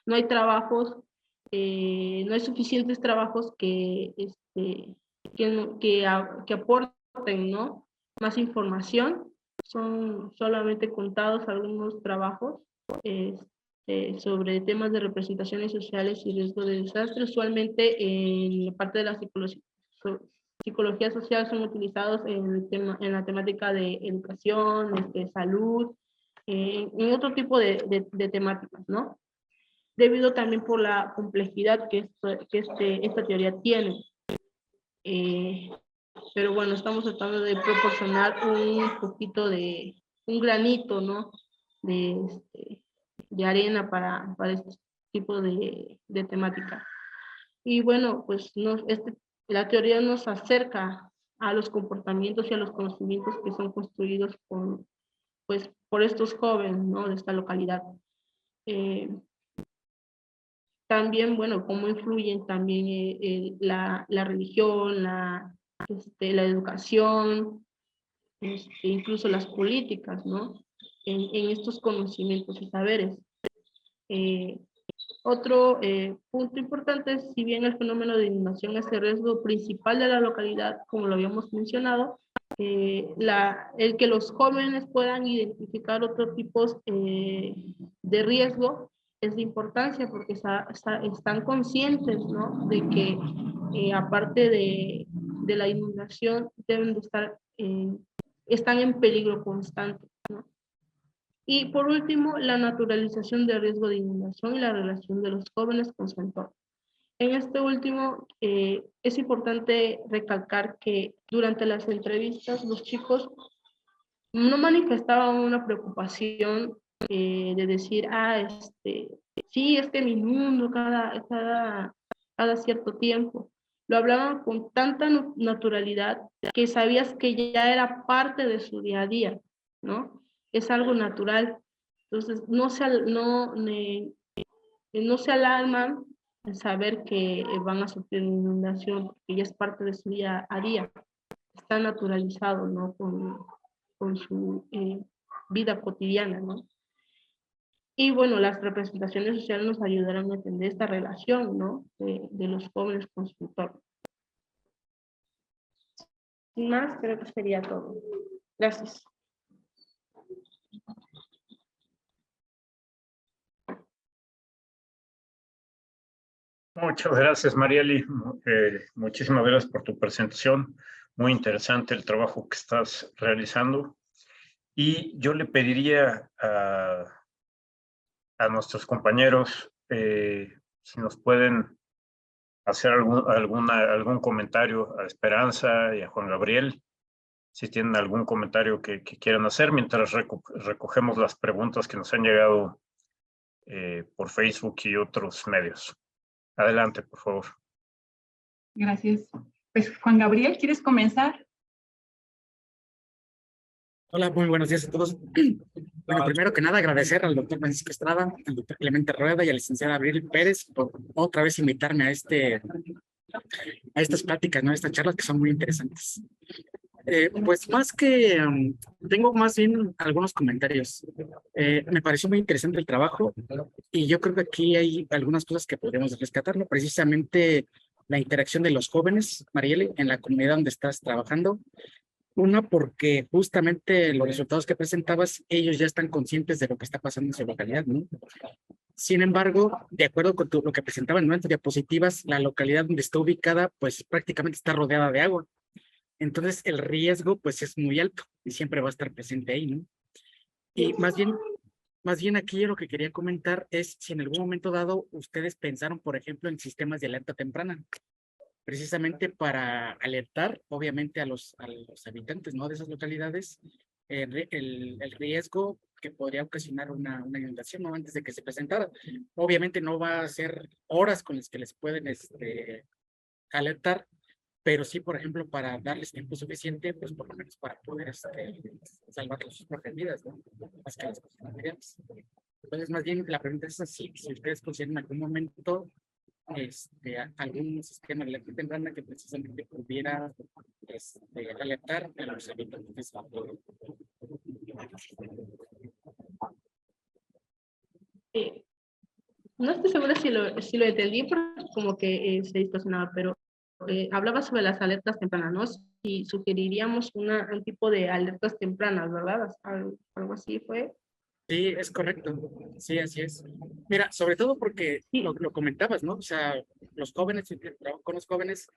No hay trabajos, no hay suficientes trabajos que que aporten, ¿no?, más información. Son solamente contados algunos trabajos sobre temas de representaciones sociales y riesgo de desastre. Usualmente en la parte de la psicología social son utilizados en la temática de educación, salud, en otro tipo de temáticas, ¿no? Debido también por la complejidad que esta teoría tiene. Pero bueno, estamos tratando de proporcionar un poquito un granito, ¿no?, de arena para este tipo de temática. Y bueno, pues la teoría nos acerca a los comportamientos y a los conocimientos que son construidos por estos jóvenes, ¿no?, de esta localidad. También, bueno, cómo influyen también la religión, la educación, incluso las políticas, ¿no?, en estos conocimientos y saberes. Otro punto importante es, si bien el fenómeno de inundación es el riesgo principal de la localidad, como lo habíamos mencionado, el que los jóvenes puedan identificar otros tipos de riesgo es de importancia, porque están conscientes, ¿no?, de que aparte de la inundación deben de están en peligro constante, ¿no? Y por último, la naturalización del riesgo de inundación y la relación de los jóvenes con su entorno. En este último, es importante recalcar que durante las entrevistas los chicos no manifestaban una preocupación de decir, sí, es que me inundo cada cierto tiempo. Lo hablaban con tanta naturalidad que sabías que ya era parte de su día a día, ¿no? Es algo natural. Entonces, no se alarman en saber que van a sufrir una inundación, porque ya es parte de su día a día. Está naturalizado, ¿no?, con su vida cotidiana, ¿no? Y bueno, las representaciones sociales nos ayudarán a entender esta relación, ¿no?, de los jóvenes con su entorno. Sin más, creo que sería todo. Gracias. Muchas gracias, Marieli. Muchísimas gracias por tu presentación. Muy interesante el trabajo que estás realizando. Y yo le pediría a nuestros compañeros si nos pueden hacer algún comentario a Esperanza y a Juan Gabriel, si tienen algún comentario que quieran hacer, mientras recogemos las preguntas que nos han llegado por Facebook y otros medios. Adelante, por favor. Gracias. Pues, Juan Gabriel, ¿quieres comenzar? Hola, muy buenos días a todos. Bueno, primero que nada, agradecer al doctor Francisco Estrada, al doctor Clemente Rueda y a la licenciada Abril Pérez por otra vez invitarme a estas pláticas, ¿no?, a estas charlas que son muy interesantes. Pues tengo más bien algunos comentarios. Me pareció muy interesante el trabajo y yo creo que aquí hay algunas cosas que podríamos rescatarlo. Precisamente la interacción de los jóvenes, Marieli, en la comunidad donde estás trabajando. Una, porque justamente los resultados que presentabas, ellos ya están conscientes de lo que está pasando en su localidad, ¿no? Sin embargo, de acuerdo con lo que presentaban en nuestras diapositivas, la localidad donde está ubicada, pues prácticamente está rodeada de agua. Entonces, el riesgo, pues, es muy alto y siempre va a estar presente ahí, ¿no? Y más bien aquí lo que quería comentar es si en algún momento dado ustedes pensaron, por ejemplo, en sistemas de alerta temprana, precisamente para alertar, obviamente, a los habitantes, ¿no?, de esas localidades, el riesgo que podría ocasionar una inundación, ¿no?, antes de que se presentara. Obviamente no va a ser horas con las que les pueden alertar, pero sí, por ejemplo, para darles tiempo suficiente, pues por lo menos para poder salvar sus propias vidas, ¿no?, más que las cosas materiales. Entonces, más bien, la pregunta es así, si ustedes consideran en algún momento algún sistema de alerta temprana que precisamente pudiera alertar a los habitantes. No estoy segura si lo entendí, porque como que se distorsionaba, pero hablaba sobre las alertas tempranas, ¿no? Si sugeriríamos un tipo de alertas tempranas, ¿verdad? Algo así fue. Sí, es correcto. Sí, así es. Mira, sobre todo porque Sí. lo comentabas, ¿no? O sea, los jóvenes, trabajo con los jóvenes,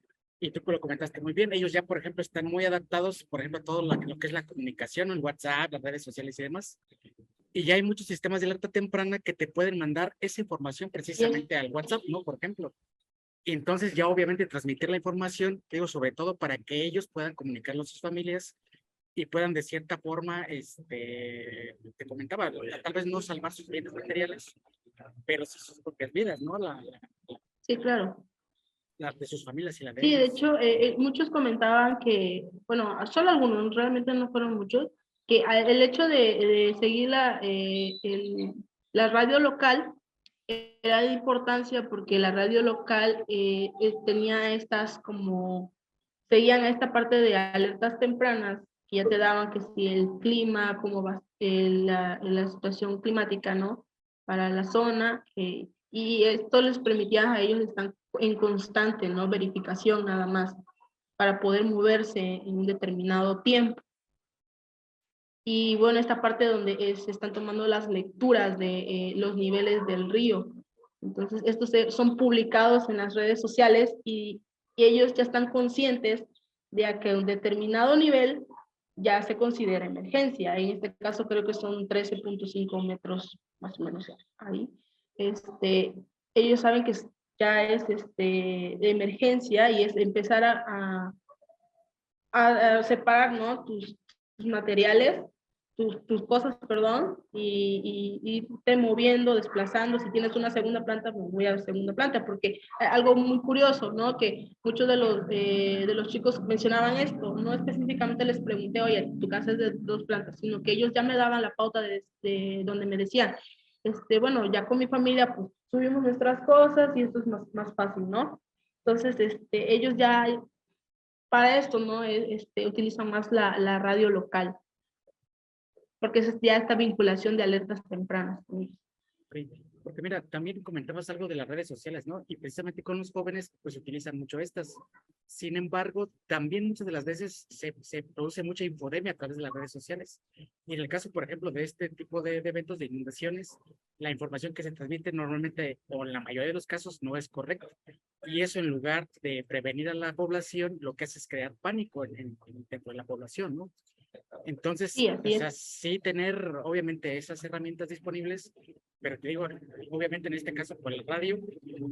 y tú lo comentaste muy bien, ellos ya, por ejemplo, están muy adaptados, por ejemplo, a todo lo que es la comunicación, el WhatsApp, las redes sociales y demás. Y ya hay muchos sistemas de alerta temprana que te pueden mandar esa información precisamente al WhatsApp, ¿no? Por ejemplo. Y entonces ya obviamente transmitir la información, te digo, sobre todo para que ellos puedan comunicarlo a sus familias y puedan de cierta forma, te comentaba, tal vez no salvar sus bienes materiales, pero sí sus propias vidas, ¿no? Sí, claro. La de sus familias y la de Sí, de ellos. hecho, muchos comentaban que, bueno, solo algunos, realmente no fueron muchos, que el hecho de seguir la radio local era de importancia porque la radio local tenía estas como, seguían a esta parte de alertas tempranas que ya te daban que si el clima, cómo va la situación climática, ¿no? Para la zona, y esto les permitía a ellos estar en constante, ¿no? Verificación nada más, para poder moverse en un determinado tiempo. Y bueno, esta parte donde se están tomando las lecturas de los niveles del río. Entonces, estos son publicados en las redes sociales y ellos ya están conscientes de que un determinado nivel ya se considera emergencia. En este caso creo que son 13.5 metros más o menos ahí. Ellos saben que ya es de emergencia y es empezar a separar, ¿no? tus materiales, tus cosas, perdón, y irte moviendo, desplazando. Si tienes una segunda planta, pues voy a la segunda planta, porque algo muy curioso, ¿no? Que muchos de los chicos mencionaban esto, no específicamente les pregunté, oye, tu casa es de 2 plantas, sino que ellos ya me daban la pauta de donde me decían, bueno, ya con mi familia, pues subimos nuestras cosas y esto es más fácil, ¿no? Entonces, ellos ya para esto, ¿no? Utilizan más la radio local, porque es ya esta vinculación de alertas tempranas. Porque mira, también comentabas algo de las redes sociales, ¿no? Y precisamente con los jóvenes, pues utilizan mucho estas. Sin embargo, también muchas de las veces se produce mucha infodemia a través de las redes sociales. Y en el caso, por ejemplo, de este tipo de eventos de inundaciones, la información que se transmite normalmente, o en la mayoría de los casos, no es correcta. Y eso, en lugar de prevenir a la población, lo que hace es crear pánico dentro de la población, ¿no? Entonces, Sí, o así sea, es. sí tener obviamente esas herramientas disponibles, pero te digo, obviamente en este caso por el radio,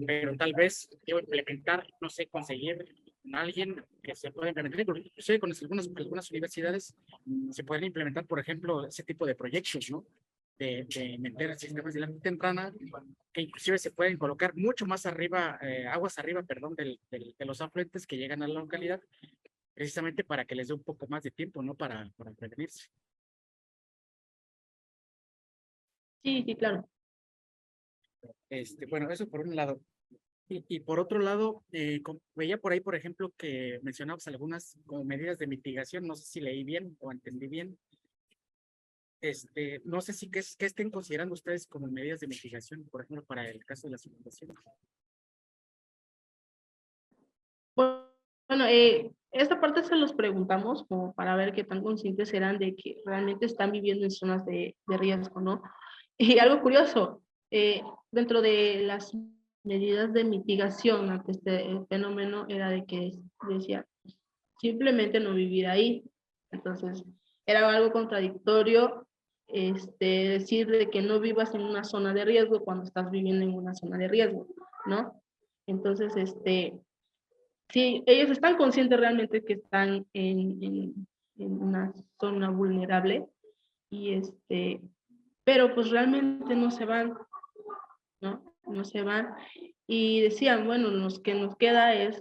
pero tal vez digo, implementar, no sé, conseguir a alguien que se pueda implementar, inclusive con algunas universidades se pueden implementar, por ejemplo, ese tipo de proyectos, ¿no? De meter sistemas de alerta temprana, que inclusive se pueden colocar mucho más arriba, aguas arriba, perdón, de los afluentes que llegan a la localidad, precisamente para que les dé un poco más de tiempo, ¿no? Para prevenirse. Sí, sí, claro. Bueno, eso por un lado. Y por otro lado, veía por ahí, por ejemplo, que mencionabas algunas como medidas de mitigación, no sé si leí bien o entendí bien. No sé si qué estén considerando ustedes como medidas de mitigación, por ejemplo, para el caso de las inundaciones. Bueno, esta parte se los preguntamos como para ver qué tan conscientes eran de que realmente están viviendo en zonas de riesgo, ¿no? Y algo curioso, dentro de las medidas de mitigación ante este fenómeno era de que decía simplemente no vivir ahí. Entonces, era algo contradictorio decir de que no vivas en una zona de riesgo cuando estás viviendo en una zona de riesgo, ¿no? Entonces, sí, ellos están conscientes realmente que están en una zona vulnerable y pero pues realmente no se van, ¿no? No se van y decían, bueno, lo que nos queda es,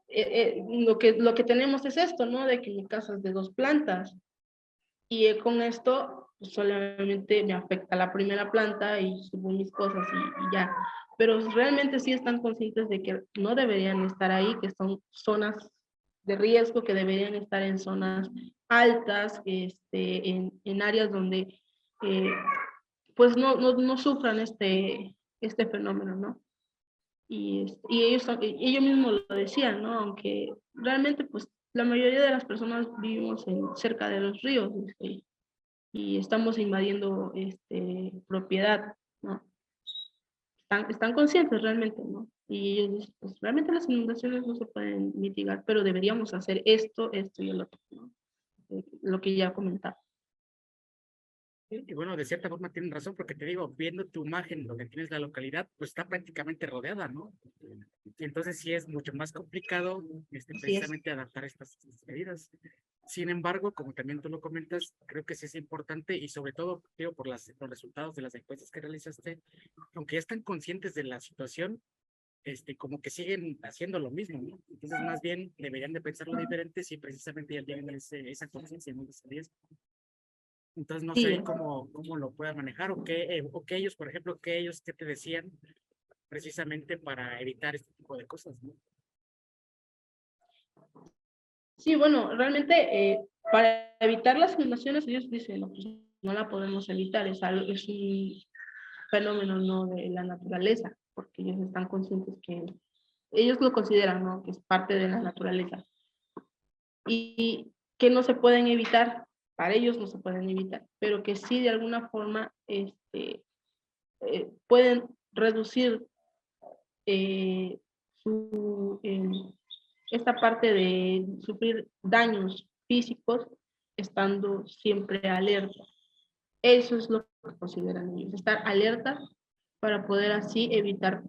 lo que tenemos es esto, ¿no? De que mi casa es de 2 plantas y con esto pues, solamente me afecta la primera planta y subo mis cosas y ya. Pero realmente sí están conscientes de que no deberían estar ahí, que son zonas de riesgo, que deberían estar en zonas altas, en áreas donde pues no sufran este fenómeno, ¿no? y ellos mismos lo decían, ¿no? Aunque realmente pues la mayoría de las personas vivimos cerca de los ríos, y estamos invadiendo propiedad, ¿no? Están conscientes realmente, ¿no? Y ellos dicen, pues realmente las inundaciones no se pueden mitigar, pero deberíamos hacer esto y el otro, ¿no? Lo que ya comentaba. Y bueno, de cierta forma tienen razón, porque te digo, viendo tu imagen donde tienes la localidad, pues está prácticamente rodeada, ¿no? Y entonces sí es mucho más complicado precisamente adaptar estas medidas. Sin embargo, como también tú lo comentas, creo que sí es importante y sobre todo, digo, por los resultados de las encuestas que realizaste, aunque ya están conscientes de la situación, como que siguen haciendo lo mismo, ¿no? Entonces, más bien deberían de pensarlo diferente si precisamente ya tienen esa conciencia, ¿no? De ese riesgo. Entonces, no sé Sí. cómo lo puedan manejar o qué ellos, por ejemplo, qué te decían precisamente para evitar este tipo de cosas, ¿no? Sí, bueno, realmente para evitar las inundaciones ellos dicen, no, pues, no la podemos evitar, es un fenómeno, ¿no? De la naturaleza, porque ellos están conscientes que ellos lo consideran, ¿no? Que es parte de la naturaleza y que no se pueden evitar, para ellos no se pueden evitar, pero que sí de alguna forma pueden reducir esta parte de sufrir daños físicos estando siempre alerta. Eso es lo que consideran ellos, estar alerta para poder así evitar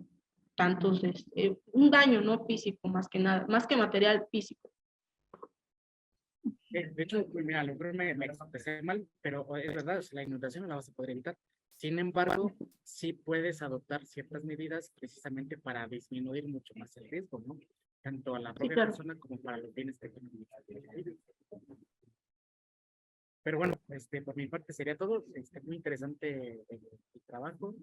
tantos, un daño no físico más que nada, más que material físico. De hecho, pues, mira, a lo mejor me expresé mal, pero es verdad, o sea, la inundación no la vas a poder evitar. Sin embargo, sí puedes adoptar ciertas medidas precisamente para disminuir mucho más el riesgo, ¿no? Tanto a la propia claro. persona como para los bienes que tienen. Pero bueno, por mi parte sería todo. Muy interesante el trabajo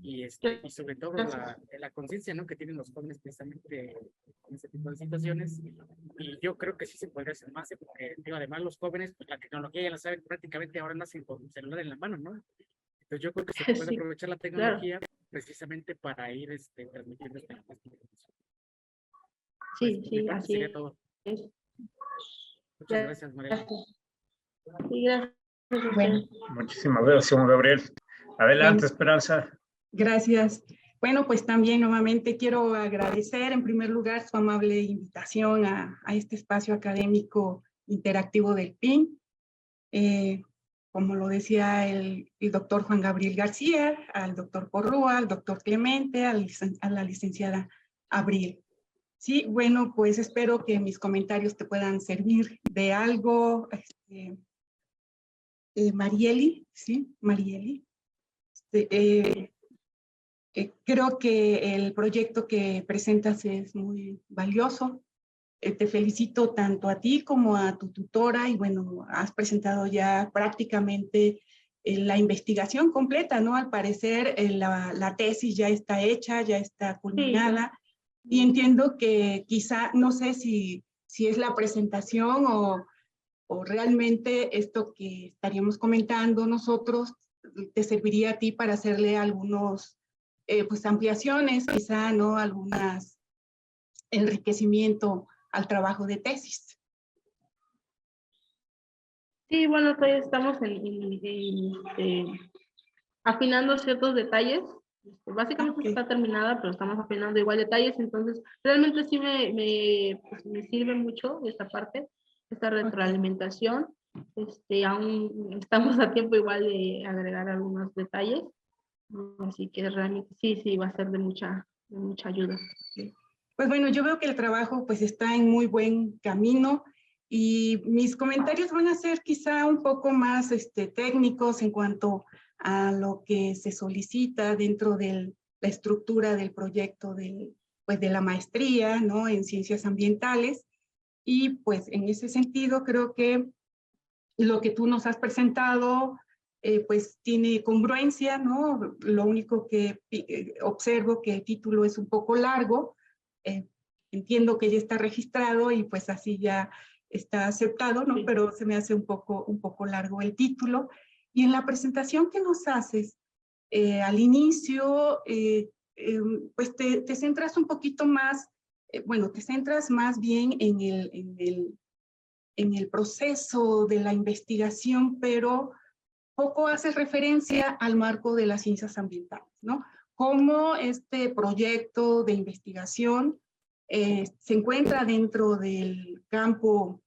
y sobre todo la conciencia, ¿no? Que tienen los jóvenes precisamente en este tipo de situaciones. Y yo creo que sí se podría hacer más, porque digo, además los jóvenes, pues la tecnología ya la saben prácticamente, ahora nacen con un celular en la mano, ¿no? Entonces yo creo que se puede Sí, aprovechar la tecnología precisamente para ir transmitiendo esta información. Pues, sí, por mi sí, parte así sería todo. es. Muchas gracias, María. Gracias. Sí, gracias. Bueno, Muchísimas gracias, Gabriel. Adelante, bueno, Esperanza. gracias. Bueno, pues también nuevamente quiero agradecer en primer lugar su amable invitación a este espacio académico interactivo del PIN. Como lo decía el doctor Juan Gabriel García, al doctor Porrúa, al doctor Clemente, a la licenciada Abril. Sí, bueno, pues espero que mis comentarios te puedan servir de algo. Marieli, ¿sí? Marieli. Creo que el proyecto que presentas es muy valioso. Te felicito tanto a ti como a tu tutora y bueno, has presentado ya prácticamente la investigación completa, ¿no? Al parecer la tesis ya está hecha, ya está culminada y entiendo que quizá, no sé si es la presentación o realmente esto que estaríamos comentando nosotros te serviría a ti para hacerle algunos, pues ampliaciones, quizá, ¿no? Algunas enriquecimiento al trabajo de tesis. Sí, bueno, todavía estamos afinando ciertos detalles. Básicamente Okay. está terminada, pero estamos afinando igual detalles, entonces realmente sí pues, me sirve mucho esta parte, esta retroalimentación. Aún estamos a tiempo igual de agregar algunos detalles, así que realmente sí va a ser de mucha ayuda. Pues bueno, yo veo que el trabajo pues está en muy buen camino y mis comentarios van a ser quizá un poco más técnicos en cuanto a lo que se solicita dentro de la estructura del proyecto pues de la maestría, ¿no? En ciencias ambientales. Y pues en ese sentido creo que lo que tú nos has presentado pues tiene congruencia, ¿no? Lo único que observo que el título es un poco largo, entiendo que ya está registrado y pues así ya está aceptado, ¿no? Sí. Pero se me hace un poco largo el título. Y en la presentación que nos haces, al inicio pues te centras un poquito más, bueno, te centras más bien en el proceso de la investigación, pero poco haces referencia al marco de las ciencias ambientales, ¿no? Cómo este proyecto de investigación se encuentra dentro del campo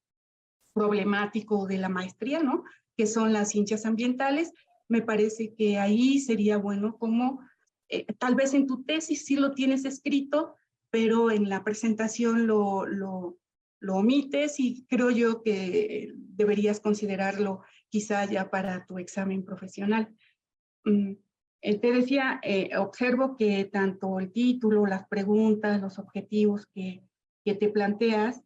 problemático de la maestría, ¿no? Que son las ciencias ambientales. Me parece que ahí sería bueno como, tal vez en tu tesis sí lo tienes escrito, pero en la presentación lo omites y creo yo que deberías considerarlo quizá ya para tu examen profesional. Te decía, observo que tanto el título, las preguntas, los objetivos que te planteas,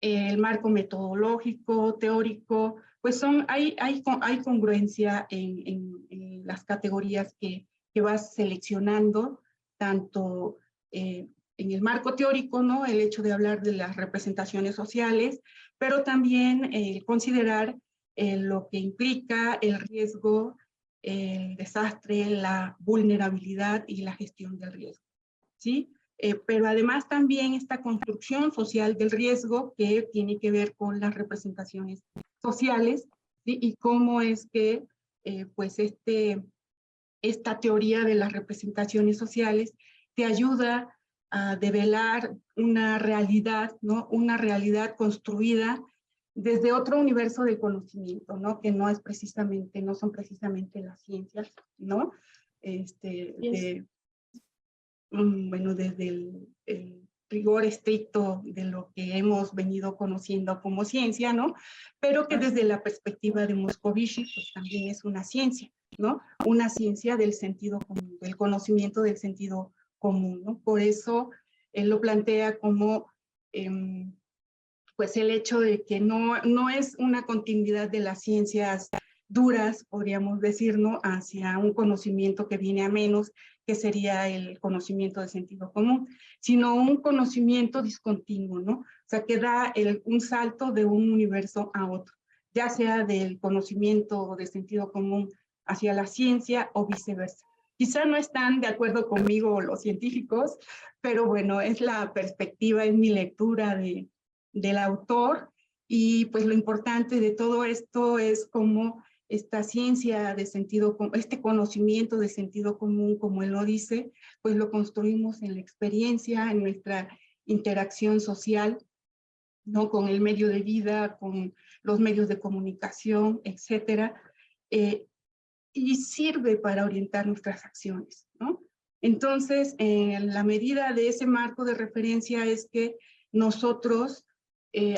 el marco metodológico, teórico, pues hay congruencia en las categorías que vas seleccionando, tanto en el marco teórico, ¿no? El hecho de hablar de las representaciones sociales, pero también considerar lo que implica el riesgo, el desastre, la vulnerabilidad y la gestión del riesgo, ¿sí? Pero además también esta construcción social del riesgo que tiene que ver con las representaciones sociales, ¿sí? Y cómo es que pues esta teoría de las representaciones sociales te ayuda a develar una realidad, ¿no? Una realidad construida desde otro universo de conocimiento, ¿no? Que no son precisamente las ciencias, ¿no? Bueno, desde el rigor estricto de lo que hemos venido conociendo como ciencia, ¿no? Pero que desde la perspectiva de Moscovici, pues también es una ciencia, ¿no? Una ciencia del sentido común, del conocimiento del sentido común, ¿no? Por eso él lo plantea como, pues el hecho de que no es una continuidad de las ciencias duras, podríamos decir, ¿no? Hacia un conocimiento que viene a menos, que sería el conocimiento de sentido común, sino un conocimiento discontinuo, ¿no? O sea, que da un salto de un universo a otro, ya sea del conocimiento de sentido común hacia la ciencia o viceversa. Quizá no están de acuerdo conmigo los científicos, pero bueno, es la perspectiva, es mi lectura del autor, y pues lo importante de todo esto es cómo esta ciencia de sentido común, este conocimiento de sentido común, como él lo dice, pues lo construimos en la experiencia, en nuestra interacción social, ¿no? Con el medio de vida, con los medios de comunicación, etcétera, y sirve para orientar nuestras acciones, ¿no? Entonces, en la medida de ese marco de referencia es que nosotros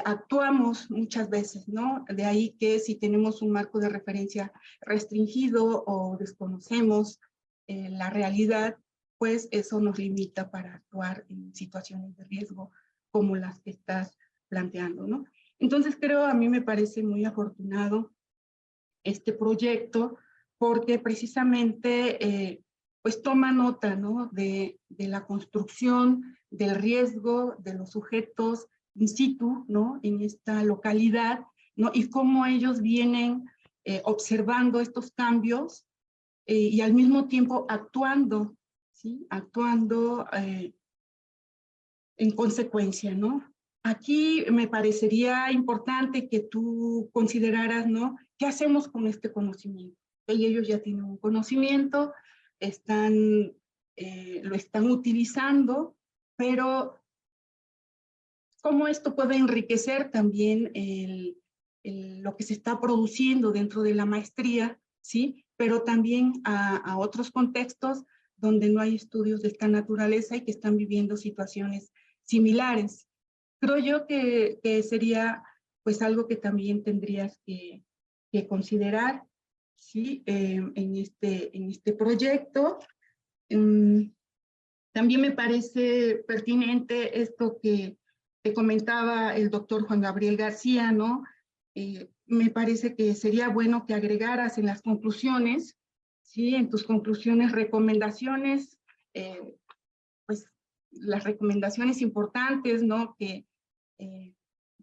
actuamos muchas veces, ¿no? De ahí que si tenemos un marco de referencia restringido o desconocemos la realidad, pues eso nos limita para actuar en situaciones de riesgo como las que estás planteando, ¿no? Entonces a mí me parece muy afortunado este proyecto porque precisamente pues toma nota, ¿no? de la construcción del riesgo de los sujetos in situ, ¿no? En esta localidad, ¿no? Y cómo ellos vienen observando estos cambios y al mismo tiempo actuando, ¿sí? Actuando en consecuencia, ¿no? Aquí me parecería importante que tú consideraras, ¿no? ¿Qué hacemos con este conocimiento? Y ellos ya tienen un conocimiento, lo están utilizando, pero cómo esto puede enriquecer también lo que se está produciendo dentro de la maestría, ¿sí? Pero también a otros contextos donde no hay estudios de esta naturaleza y que están viviendo situaciones similares. Creo yo que sería pues algo que también tendrías que considerar, ¿sí? En este proyecto. También me parece pertinente esto que te comentaba el doctor Juan Gabriel García, ¿no? Me parece que sería bueno que agregaras en las conclusiones, ¿sí? En tus conclusiones, recomendaciones, pues las recomendaciones importantes, ¿no?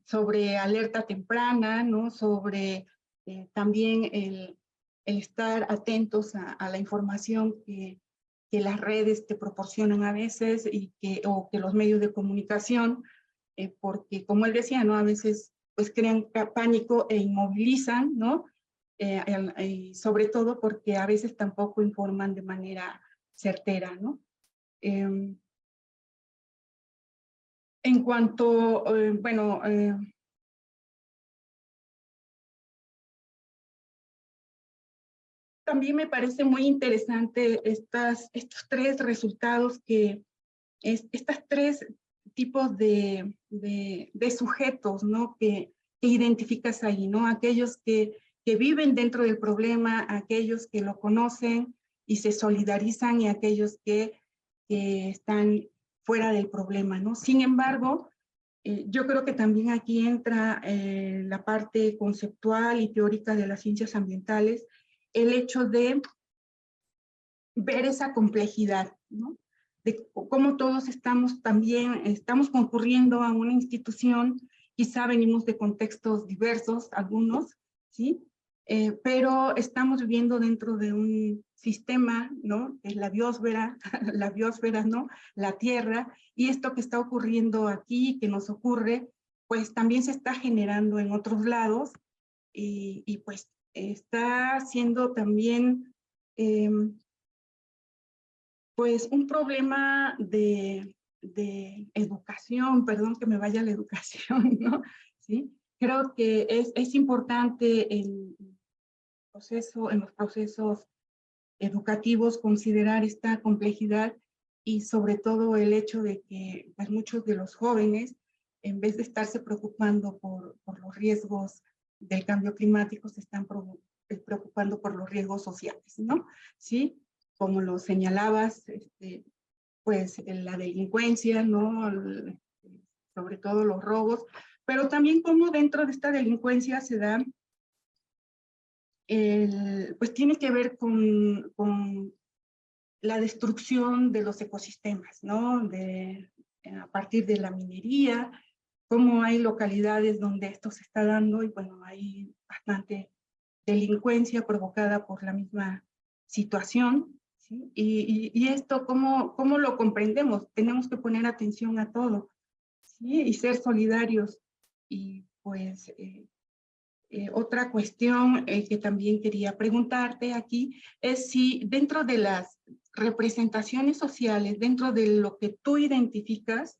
Sobre alerta temprana, ¿no? Sobre también el estar atentos a la información que las redes te proporcionan a veces o que los medios de comunicación, porque como él decía, ¿no? A veces pues crean pánico e inmovilizan, ¿no? Y sobre todo porque a veces tampoco informan de manera certera, ¿no? En cuanto, bueno, también me parece muy interesante estos tres resultados estas tres tipos de sujetos, ¿no? Que identificas ahí, ¿no? Aquellos que viven dentro del problema, aquellos que lo conocen y se solidarizan y aquellos que están fuera del problema, ¿no? Sin embargo, yo creo que también aquí entra la parte conceptual y teórica de las ciencias ambientales, el hecho de ver esa complejidad, ¿no? De cómo todos estamos concurriendo a una institución, quizá venimos de contextos diversos, algunos, ¿sí? Pero estamos viviendo dentro de un sistema, ¿no? Es la biosfera, ¿no? La Tierra, y esto que está ocurriendo aquí, que nos ocurre, pues también se está generando en otros lados, y pues está siendo también pues un problema de educación, perdón que me vaya a la educación, ¿no? ¿Sí? Creo que es importante en los procesos educativos considerar esta complejidad y sobre todo el hecho de que pues, muchos de los jóvenes, en vez de estarse preocupando por los riesgos del cambio climático, se están preocupando por los riesgos sociales, ¿no? ¿Sí? Como lo señalabas, pues la delincuencia, ¿no? Sobre todo los robos, pero también como dentro de esta delincuencia se da, pues tiene que ver con la destrucción de los ecosistemas, ¿no? A partir de la minería, cómo hay localidades donde esto se está dando y bueno, hay bastante delincuencia provocada por la misma situación, ¿sí? Y esto, ¿cómo lo comprendemos? Tenemos que poner atención a todo, ¿sí? Y ser solidarios. Y pues otra cuestión que también quería preguntarte aquí es si dentro de las representaciones sociales, dentro de lo que tú identificas,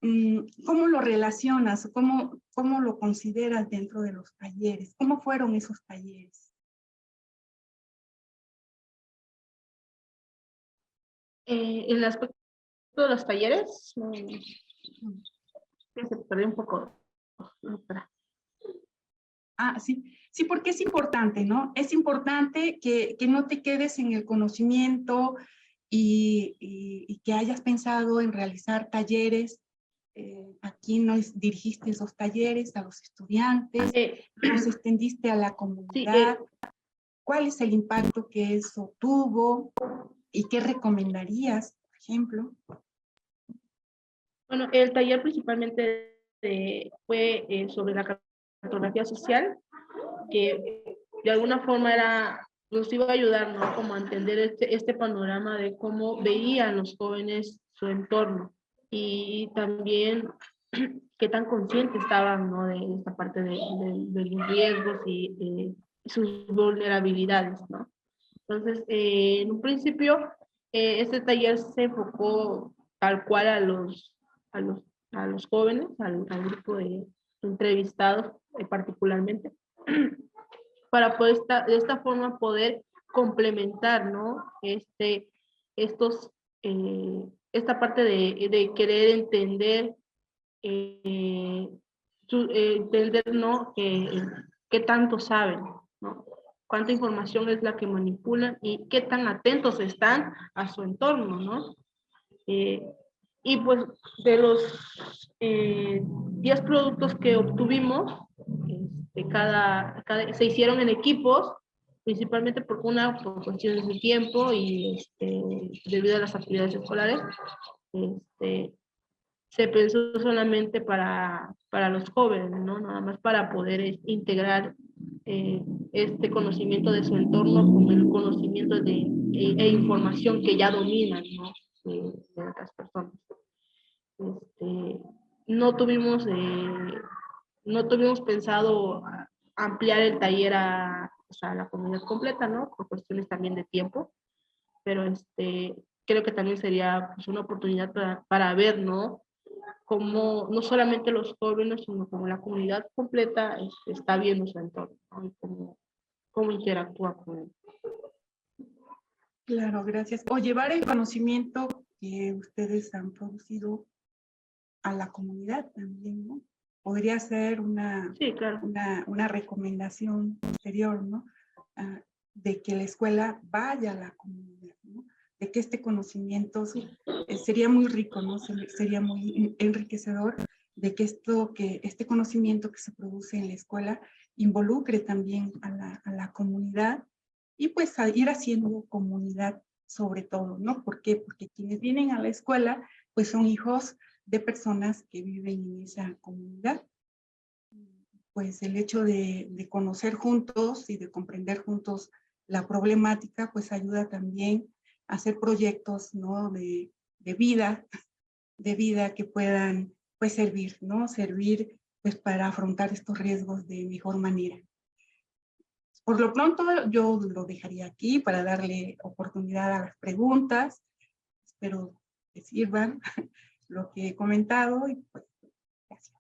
¿cómo lo relacionas? ¿Cómo lo consideras dentro de los talleres? ¿Cómo fueron esos talleres? El aspecto de los talleres, se perdió un poco. Sí, porque es importante, ¿no? Es importante que no te quedes en el conocimiento y que hayas pensado en realizar talleres. ¿A quién nos dirigiste esos talleres? ¿A los estudiantes? ¿Los extendiste a la comunidad? ¿Cuál es el impacto que eso tuvo? ¿Y qué recomendarías, por ejemplo? Bueno, el taller principalmente fue sobre la cartografía social, que de alguna forma nos iba a ayudar, ¿no? Como a entender este panorama de cómo veían los jóvenes su entorno y también qué tan conscientes estaban, ¿no? De esta parte de los riesgos y sus vulnerabilidades, ¿no? Entonces, en un principio, este taller se enfocó tal cual a los jóvenes, al grupo de entrevistados particularmente, para poder de esta forma poder complementar, ¿no? Esta parte de querer entender, entender, ¿no? Qué tanto saben, ¿no? Cuánta información es la que manipulan y qué tan atentos están a su entorno, ¿no? Y pues de los 10 productos que obtuvimos, se hicieron en equipos, principalmente por cuestiones de tiempo y debido a las actividades escolares, se pensó solamente para los jóvenes, ¿no? Nada más para poder integrar este conocimiento de su entorno con el conocimiento e información que ya dominan, ¿no? De otras personas. No tuvimos, no tuvimos pensado ampliar el taller o sea, a la comunidad completa, ¿no? Por cuestiones también de tiempo, pero creo que también sería pues, una oportunidad para ver, ¿no? Cómo no solamente los jóvenes, sino como la comunidad completa está viendo su entorno, ¿no? Y cómo interactúa con él. Claro, gracias. O llevar el conocimiento que ustedes han producido a la comunidad también, ¿no? Podría ser Sí, claro. una recomendación posterior, ¿no? De que la escuela vaya a la comunidad, ¿no? De que este conocimiento sería muy rico, ¿no? Sería muy enriquecedor de que este conocimiento que se produce en la escuela involucre también a la comunidad y pues a ir haciendo comunidad sobre todo, ¿no? ¿Por qué? Porque quienes vienen a la escuela pues son hijos de personas que viven en esa comunidad. Pues el hecho de conocer juntos y de comprender juntos la problemática, pues ayuda también a hacer proyectos, ¿no? de vida que puedan pues servir, ¿no? Servir pues para afrontar estos riesgos de mejor manera. Por lo pronto yo lo dejaría aquí para darle oportunidad a las preguntas. Espero que sirvan lo que he comentado y pues gracias.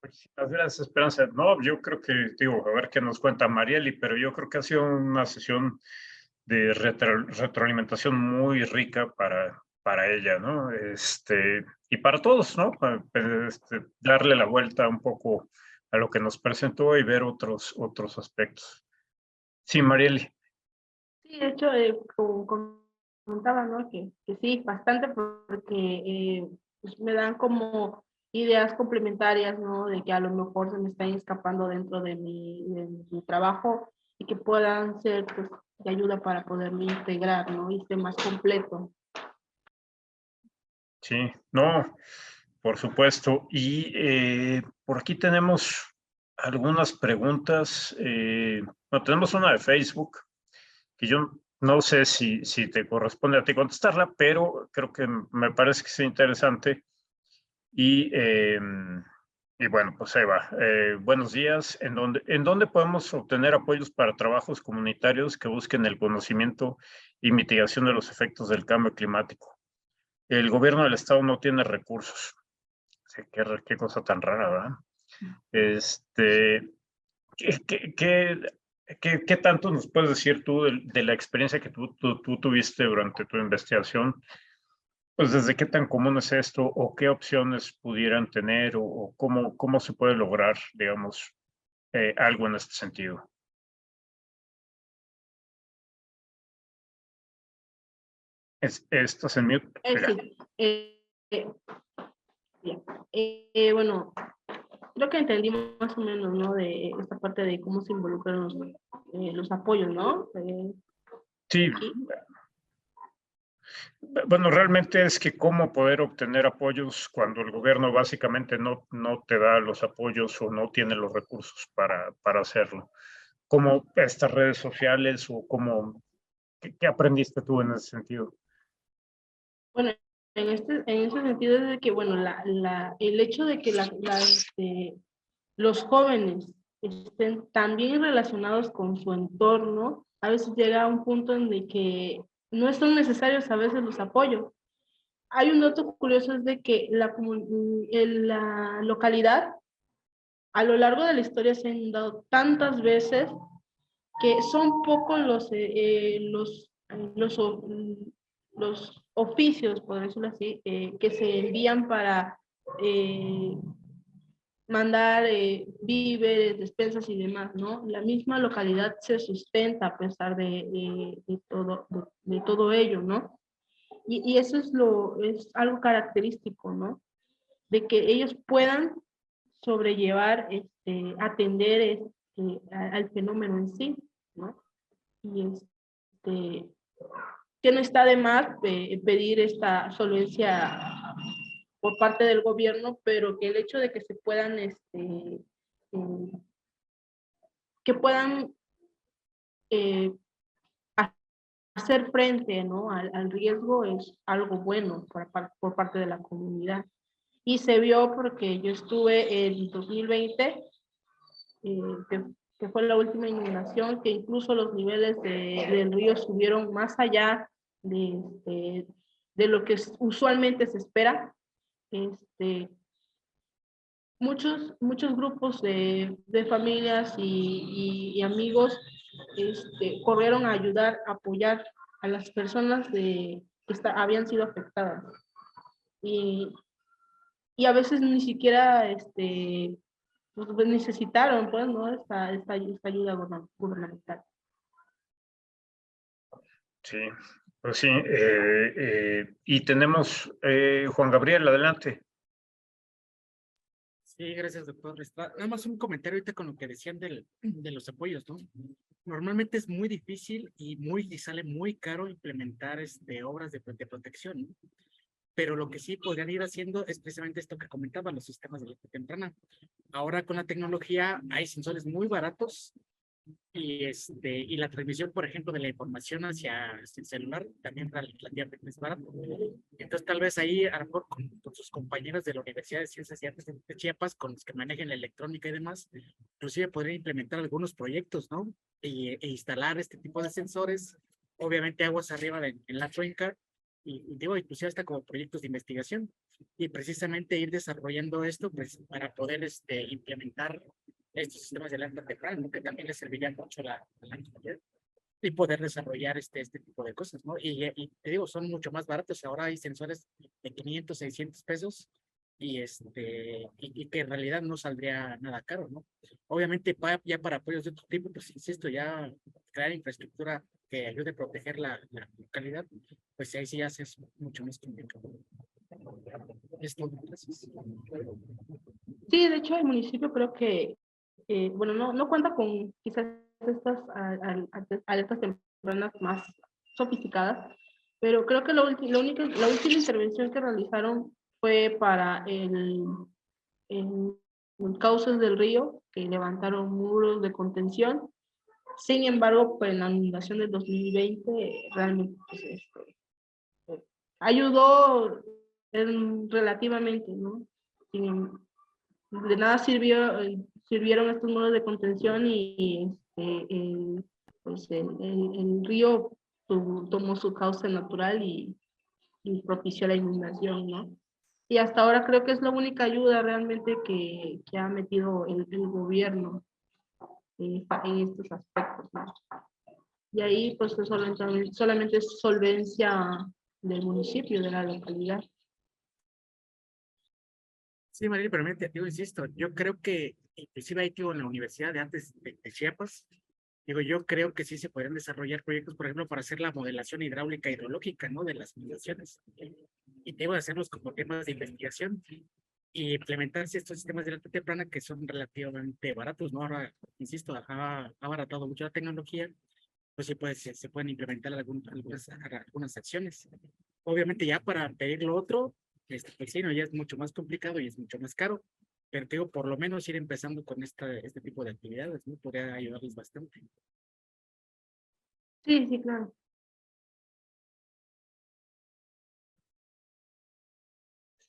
Muchísimas gracias, Esperanza. No, yo creo que, digo, a ver qué nos cuenta Marieli, pero yo creo que ha sido una sesión de retroalimentación muy rica para ella, ¿no? Y para todos, ¿no? Darle la vuelta un poco a lo que nos presentó y ver otros aspectos. Sí, Marieli. Sí, de hecho, como comentaba, ¿no? Que sí, bastante, porque pues me dan como ideas complementarias, ¿no? De que a lo mejor se me están escapando dentro de mi trabajo y que puedan ser, pues, de ayuda para poderme integrar, ¿no? Y ser más completo. Sí, no, por supuesto. Y por aquí tenemos algunas preguntas. Bueno, tenemos una de Facebook, que yo no sé si te corresponde a ti contestarla, pero creo que me parece que es interesante. Y bueno, pues ahí va. Buenos días. ¿En dónde podemos obtener apoyos para trabajos comunitarios que busquen el conocimiento y mitigación de los efectos del cambio climático? El gobierno del estado no tiene recursos. Sí, qué cosa tan rara, ¿verdad? ¿Qué tanto nos puedes decir tú de la experiencia que tú tuviste durante tu investigación? Pues desde qué tan común es esto o qué opciones pudieran tener o cómo se puede lograr, digamos, algo en este sentido. ¿Estás en mute? Sí. Bien. Bueno, creo que entendí más o menos, ¿no? De esta parte de cómo se involucran los apoyos, ¿no? Sí. Aquí. Bueno, realmente es que cómo poder obtener apoyos cuando el gobierno básicamente no te da los apoyos o no tiene los recursos para hacerlo. ¿Cómo estas redes sociales o qué aprendiste tú en ese sentido? Bueno, en ese sentido es de que, bueno, el hecho de que los jóvenes estén también relacionados con su entorno, a veces llega a un punto en el que no son necesarios a veces los apoyos. Hay un dato curioso, es de que la localidad, a lo largo de la historia se han dado tantas veces que son pocos los oficios, por decirlo así, que se envían para mandar víveres, despensas y demás, ¿no? La misma localidad se sustenta a pesar de todo ello, ¿no? Y eso es algo característico, ¿no? De que ellos puedan sobrellevar, atender al fenómeno en sí, ¿no? Y que no está de más pedir esta solvencia por parte del gobierno, pero que el hecho de que se puedan que puedan hacer frente, ¿no?, al riesgo es algo bueno por parte de la comunidad. Y se vio porque yo estuve en 2020, que fue la última inundación, que incluso los niveles del río subieron más allá de lo que usualmente se espera. Muchos grupos de familias y amigos corrieron a ayudar, a apoyar a las personas que habían sido afectadas. Y a veces ni siquiera pues necesitaron, pues, ¿no?, esta ayuda gubernamental. Sí, pues sí. Y tenemos Juan Gabriel, adelante. Sí, gracias, doctor. Nada más un comentario ahorita con lo que decían de los apoyos, ¿no? Normalmente es muy difícil y sale muy caro implementar obras de protección, ¿no? Pero lo que sí podrían ir haciendo es precisamente esto que comentaban, los sistemas de alerta temprana. Ahora con la tecnología hay sensores muy baratos y la transmisión, por ejemplo, de la información hacia el celular también relativamente es barato. Entonces, tal vez ahí, a lo mejor con sus compañeros de la Universidad de Ciencias y Artes de Chiapas, con los que manejen la electrónica y demás, inclusive podrían implementar algunos proyectos, ¿no? E instalar este tipo de sensores, obviamente aguas arriba en la cuenca, y digo, inclusive hasta como proyectos de investigación, y precisamente ir desarrollando esto, pues, para poder implementar estos sistemas de alerta temprana, ¿no?, que también les serviría mucho a la comunidad y poder desarrollar este tipo de cosas, ¿no? Y te digo, son mucho más baratos. Ahora hay sensores de 500, 600 pesos y que en realidad no saldría nada caro, ¿no? Obviamente ya para apoyos de otro tipo, pues insisto, ya crear infraestructura que ayude a proteger la localidad, pues ahí sí ya es mucho más complicado. Esto, gracias. Sí, de hecho el municipio creo que, bueno, no cuenta con quizás estas alertas tempranas más sofisticadas, pero creo que la última intervención que realizaron fue para el cauces del río, que levantaron muros de contención. Sin embargo, pues en la inundación del 2020 realmente pues, ayudó relativamente, ¿no? De nada sirvieron estos muros de contención y pues el río tomó su cauce natural y propició la inundación, ¿no? Y hasta ahora creo que es la única ayuda realmente que ha metido el gobierno en estos aspectos, ¿no? Y ahí pues solamente es solvencia del municipio, de la localidad. Sí, María, pero yo insisto, yo creo que inclusive ahí en la Universidad de Artes de Chiapas, yo creo que sí se podrían desarrollar proyectos, por ejemplo, para hacer la modelación hidráulica hidrológica, ¿no?, de las inundaciones. Y tengo que hacerlos como temas de investigación y implementarse estos sistemas de alerta temprana que son relativamente baratos, ¿no? Ahora, insisto, ha abaratado mucho la tecnología, pues sí, pues se pueden implementar algunas acciones. Obviamente ya para pedir lo otro, pues sí, no, ya es mucho más complicado y es mucho más caro, pero digo, por lo menos ir empezando con este tipo de actividades, ¿no?, podría ayudarles bastante. Sí, sí, claro.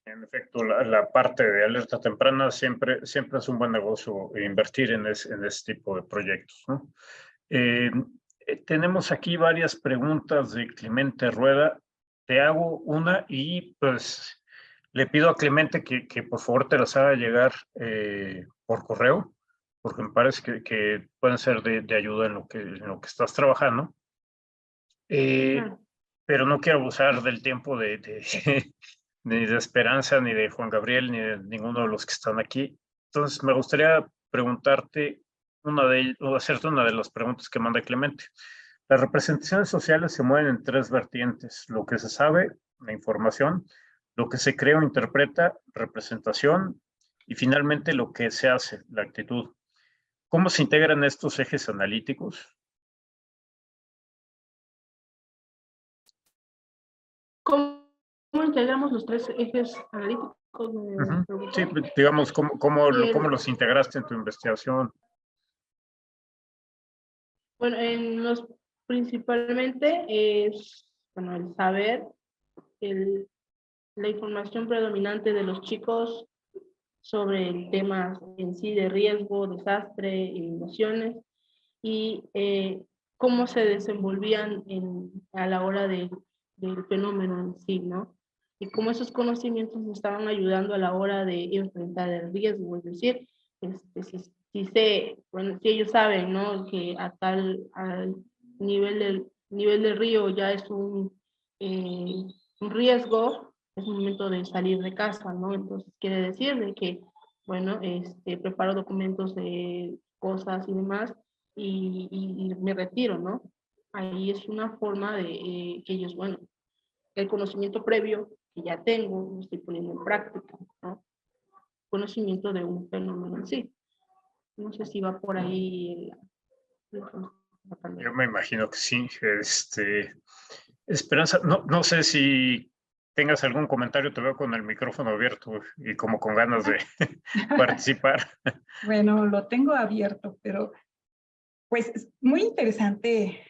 En efecto, la parte de alerta temprana siempre es un buen negocio invertir en ese tipo de proyectos, ¿no? Tenemos aquí varias preguntas de Clemente Rueda. Te hago una y pues le pido a Clemente que por favor te las haga llegar por correo, porque me parece que pueden ser de ayuda en lo que estás trabajando. Claro. Pero no quiero abusar del tiempo ni de Esperanza, ni de Juan Gabriel, ni de ninguno de los que están aquí. Entonces, me gustaría preguntarte o hacerte una de las preguntas que manda Clemente. Las representaciones sociales se mueven en tres vertientes: lo que se sabe, la información; lo que se cree o interpreta, representación; y finalmente lo que se hace, la actitud. ¿Cómo se integran estos ejes analíticos? ¿Cómo integramos los tres ejes analíticos? Sí, digamos, ¿cómo Sí, los integraste en tu investigación? Bueno, principalmente es, bueno, el saber, la información predominante de los chicos sobre el tema en sí de riesgo, desastre, inundaciones y cómo se desenvolvían a la hora del fenómeno en sí, ¿no? Y cómo esos conocimientos nos estaban ayudando a la hora de enfrentar el riesgo, es decir, bueno, si ellos saben, ¿no? Que al nivel del río ya es un riesgo, es momento de salir de casa, ¿no? Entonces quiere decir de que, bueno, preparo documentos de cosas y demás y me retiro, ¿no? Ahí es una forma de que ellos, bueno, el conocimiento previo que ya tengo, lo estoy poniendo en práctica, ¿no? Conocimiento de un fenómeno en sí. No sé si va por ahí. Yo me imagino que sí. Esperanza, no sé si tengas algún comentario, te veo con el micrófono abierto y como con ganas de participar. Bueno, lo tengo abierto, pero pues es muy interesante,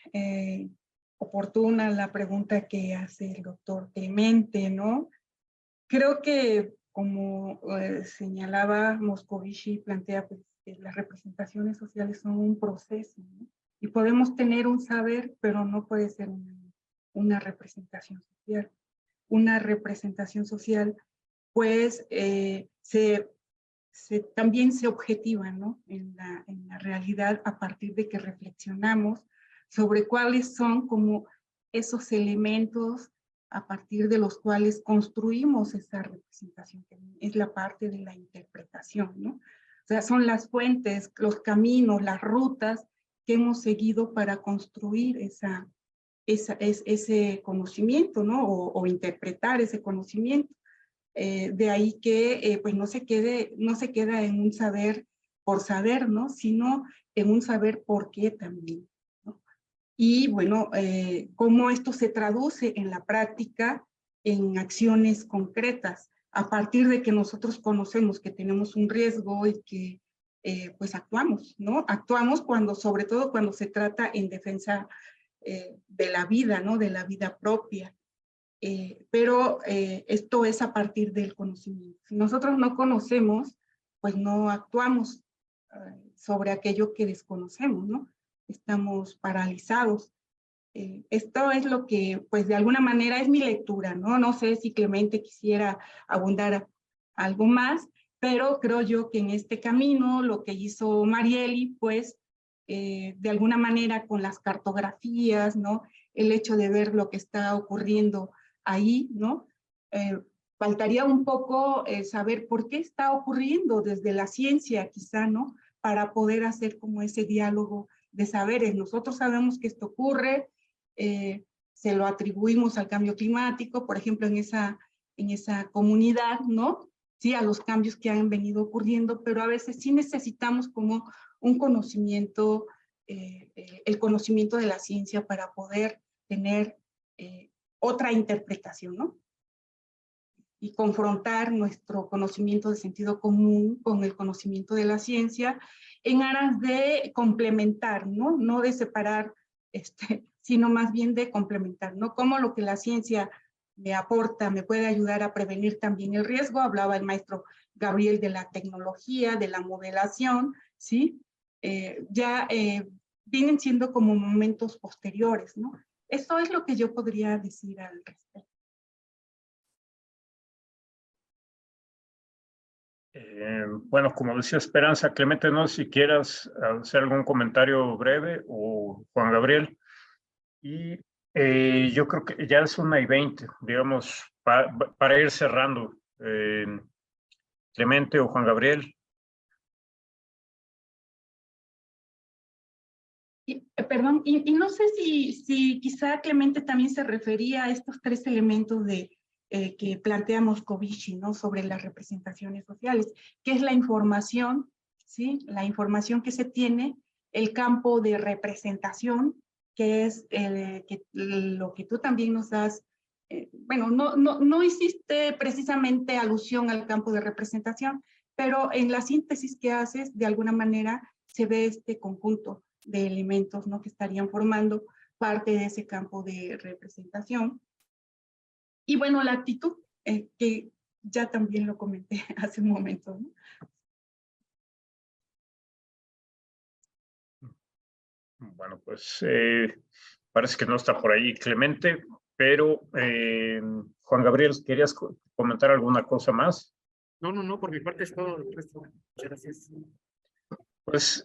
oportuna la pregunta que hace el doctor Clemente, ¿no? Creo que como señalaba Moscovici, plantea pues, que las representaciones sociales son un proceso, ¿no? Y podemos tener un saber, pero no puede ser una representación social. Una representación social, pues, también se objetiva, ¿no? En la realidad a partir de que reflexionamos sobre cuáles son como esos elementos a partir de los cuales construimos esa representación, que es la parte de la interpretación, ¿no? O sea, son las fuentes, los caminos, las rutas que hemos seguido para construir ese conocimiento, ¿no? O interpretar ese conocimiento. De ahí que pues no se queda en un saber por saber, ¿no? Sino en un saber por qué también, ¿no? Y bueno, cómo esto se traduce en la práctica en acciones concretas, a partir de que nosotros conocemos que tenemos un riesgo y que pues actuamos, ¿no? Actuamos sobre todo cuando se trata en defensa de la vida, ¿no? De la vida propia. Pero esto es a partir del conocimiento. Si nosotros no conocemos, pues no actuamos sobre aquello que desconocemos, ¿no? Estamos paralizados. Esto es lo que, pues de alguna manera es mi lectura, ¿no? No sé si Clemente quisiera abundar algo más, pero creo yo que en este camino lo que hizo Marieli, pues de alguna manera con las cartografías, ¿no? El hecho de ver lo que está ocurriendo ahí, ¿no? Faltaría un poco saber por qué está ocurriendo desde la ciencia, quizá, ¿no? Para poder hacer como ese diálogo de saberes. Nosotros sabemos que esto ocurre, se lo atribuimos al cambio climático, por ejemplo, en esa comunidad, ¿no? Sí, a los cambios que han venido ocurriendo, pero a veces sí necesitamos como un conocimiento, el conocimiento de la ciencia para poder tener otra interpretación, ¿no? Y confrontar nuestro conocimiento de sentido común con el conocimiento de la ciencia en aras de complementar, ¿no? No de separar, sino más bien de complementar, ¿no? Cómo lo que la ciencia me aporta, me puede ayudar a prevenir también el riesgo. Hablaba el maestro Gabriel de la tecnología, de la modelación, ¿sí? Vienen siendo como momentos posteriores, ¿no? Eso es lo que yo podría decir al respecto. Bueno, como decía Esperanza, Clemente, no sé si quieras hacer algún comentario breve o Juan Gabriel. Y yo creo que ya es 1:20, digamos, para ir cerrando. Clemente o Juan Gabriel. Perdón, y no sé si quizá Clemente también se refería a estos tres elementos que plantea Moscovici, ¿no? Sobre las representaciones sociales, que es la información, ¿sí? La información que se tiene, el campo de representación, que es lo que tú también nos das. Bueno, no hiciste precisamente alusión al campo de representación, pero en la síntesis que haces, de alguna manera, se ve este conjunto de elementos, ¿no? Que estarían formando parte de ese campo de representación. Y bueno, la actitud, que ya también lo comenté hace un momento, ¿no? Bueno, pues parece que no está por ahí Clemente, pero Juan Gabriel, ¿querías comentar alguna cosa más? No, por mi parte es todo. Muchas gracias. Pues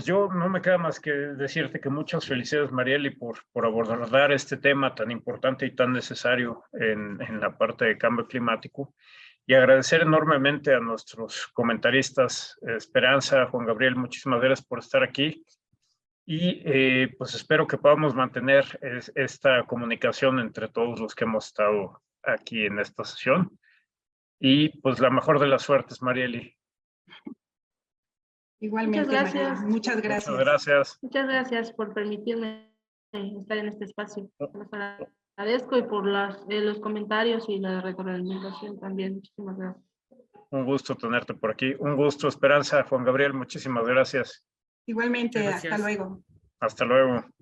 yo no me queda más que decirte que muchas felicidades, Marieli, por abordar este tema tan importante y tan necesario en la parte de cambio climático. Y agradecer enormemente a nuestros comentaristas, Esperanza, Juan Gabriel, muchísimas gracias por estar aquí. Y pues espero que podamos mantener esta comunicación entre todos los que hemos estado aquí en esta sesión. Y pues la mejor de las suertes, Marieli. Igualmente, Muchas gracias. Mariela, muchas gracias. Muchas gracias. Muchas gracias por permitirme estar en este espacio. Les agradezco y por los comentarios y la retroalimentación también. Muchísimas gracias. Un gusto tenerte por aquí. Un gusto, Esperanza. Juan Gabriel, muchísimas gracias. Igualmente, Gracias. hasta luego. Hasta luego.